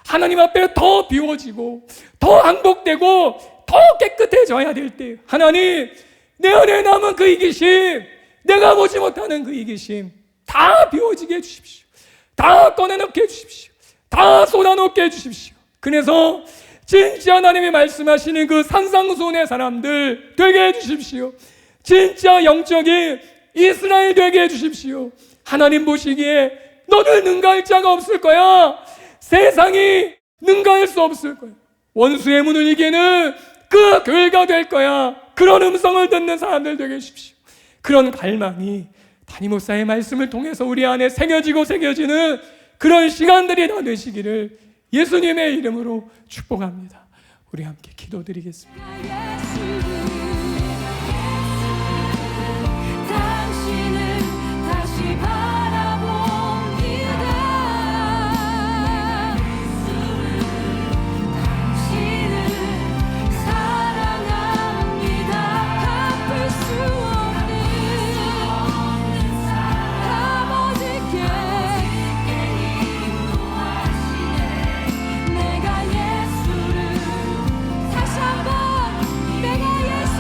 하나님 앞에 더 비워지고 더 항복되고 더 깨끗해져야 될 때, 하나님 내 안에 남은 그 이기심, 내가 보지 못하는 그 이기심 다 비워지게 해주십시오. 다 꺼내놓게 해주십시오. 다 쏟아놓게 해주십시오. 그래서 진짜 하나님이 말씀하시는 그 산상수훈의 사람들 되게 해주십시오. 진짜 영적인 이스라엘 되게 해주십시오. 하나님 보시기에 너를 능가할 자가 없을 거야. 세상이 능가할 수 없을 거야. 원수의 문을 이기는 그 교회가 될 거야. 그런 음성을 듣는 사람들 되게 해주십시오. 그런 갈망이 담임 목사의 말씀을 통해서 우리 안에 새겨지는 그런 시간들이 다 되시기를 예수님의 이름으로 축복합니다. 우리 함께 기도드리겠습니다. 당신을 다시 바라봅니다. 당신을 사랑합니다. 갚을 수 없는 아버지께 인도하시네. 내가 예수를 다시 한번 내가 예수를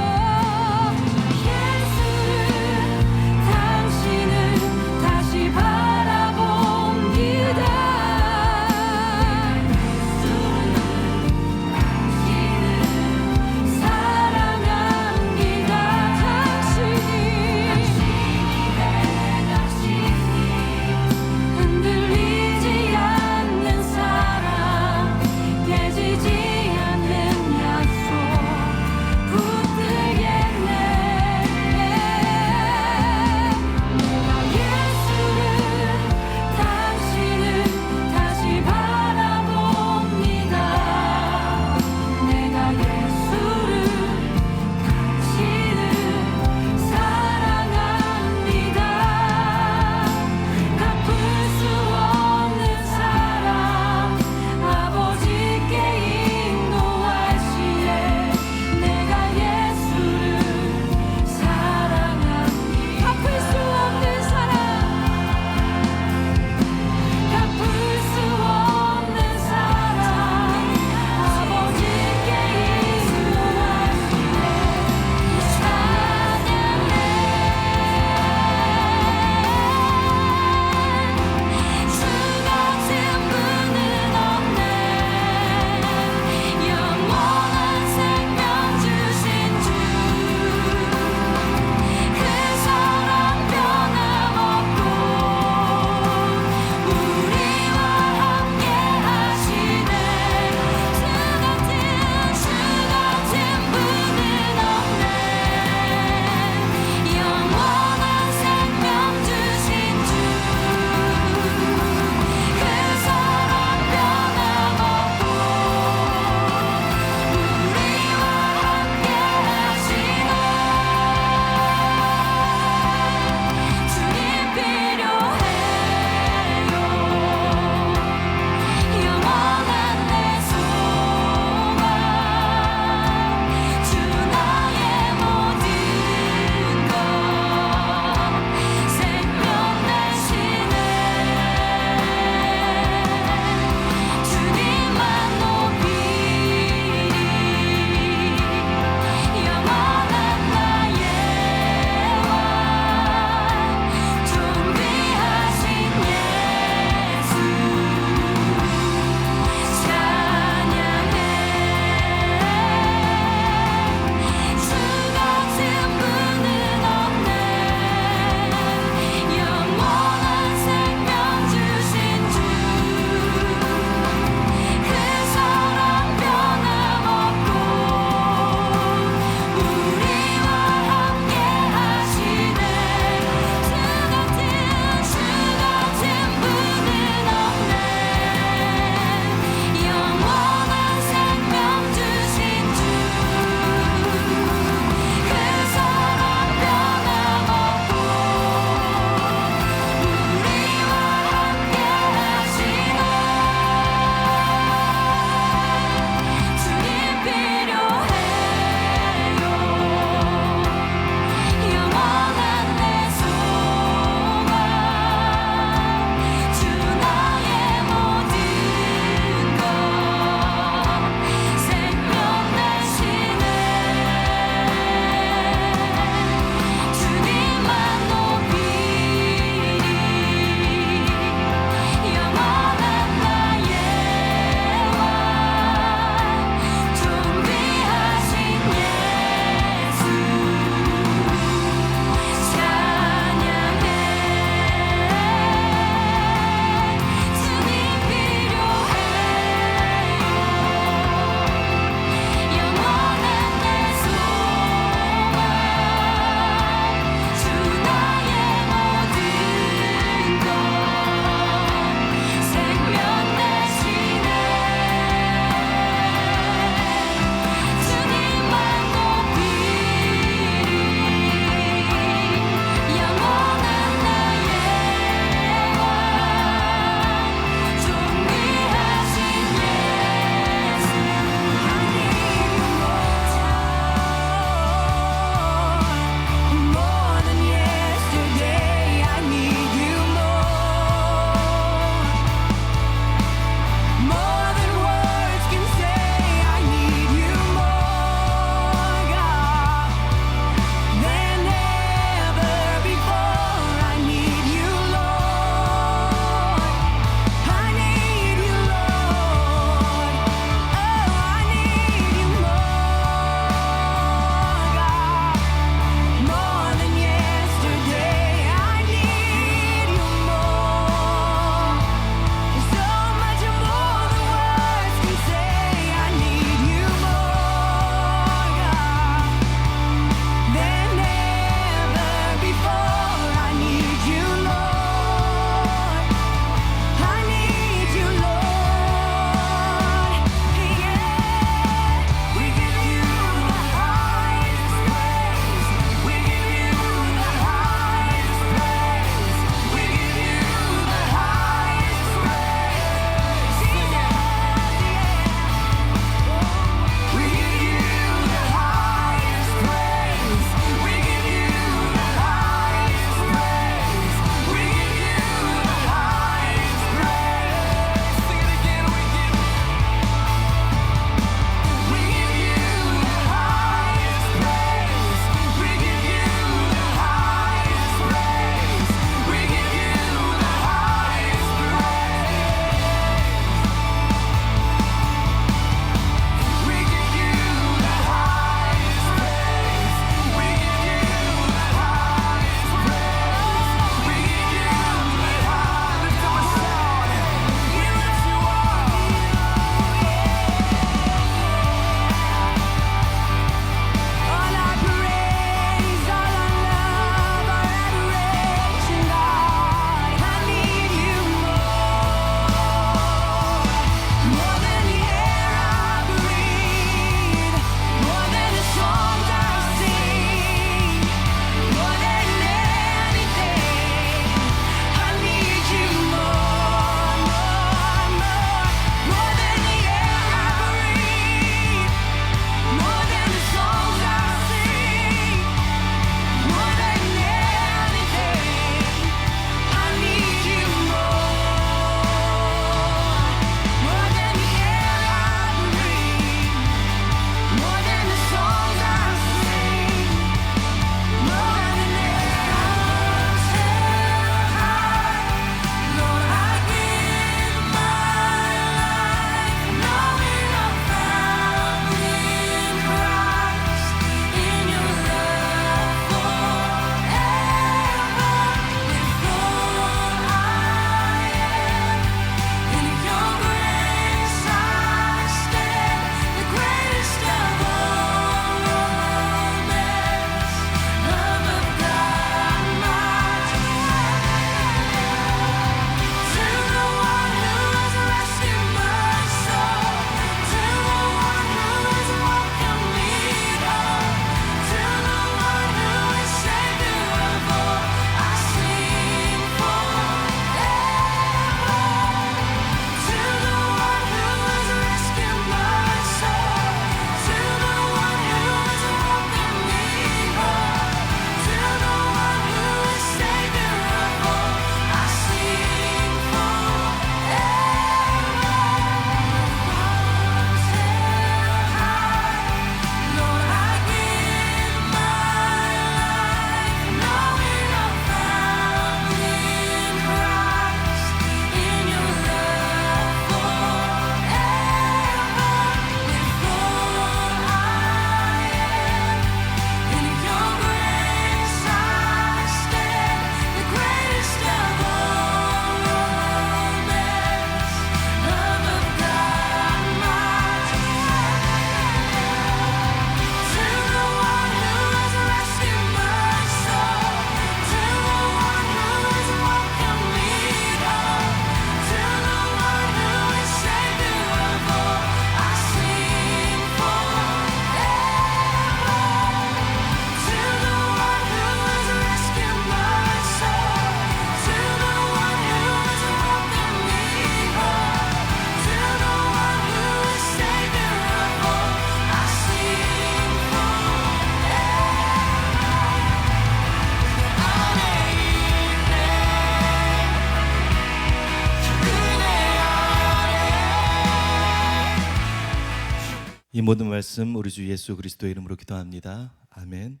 이 모든 말씀 우리 주 예수 그리스도의 이름으로 기도합니다. 아멘.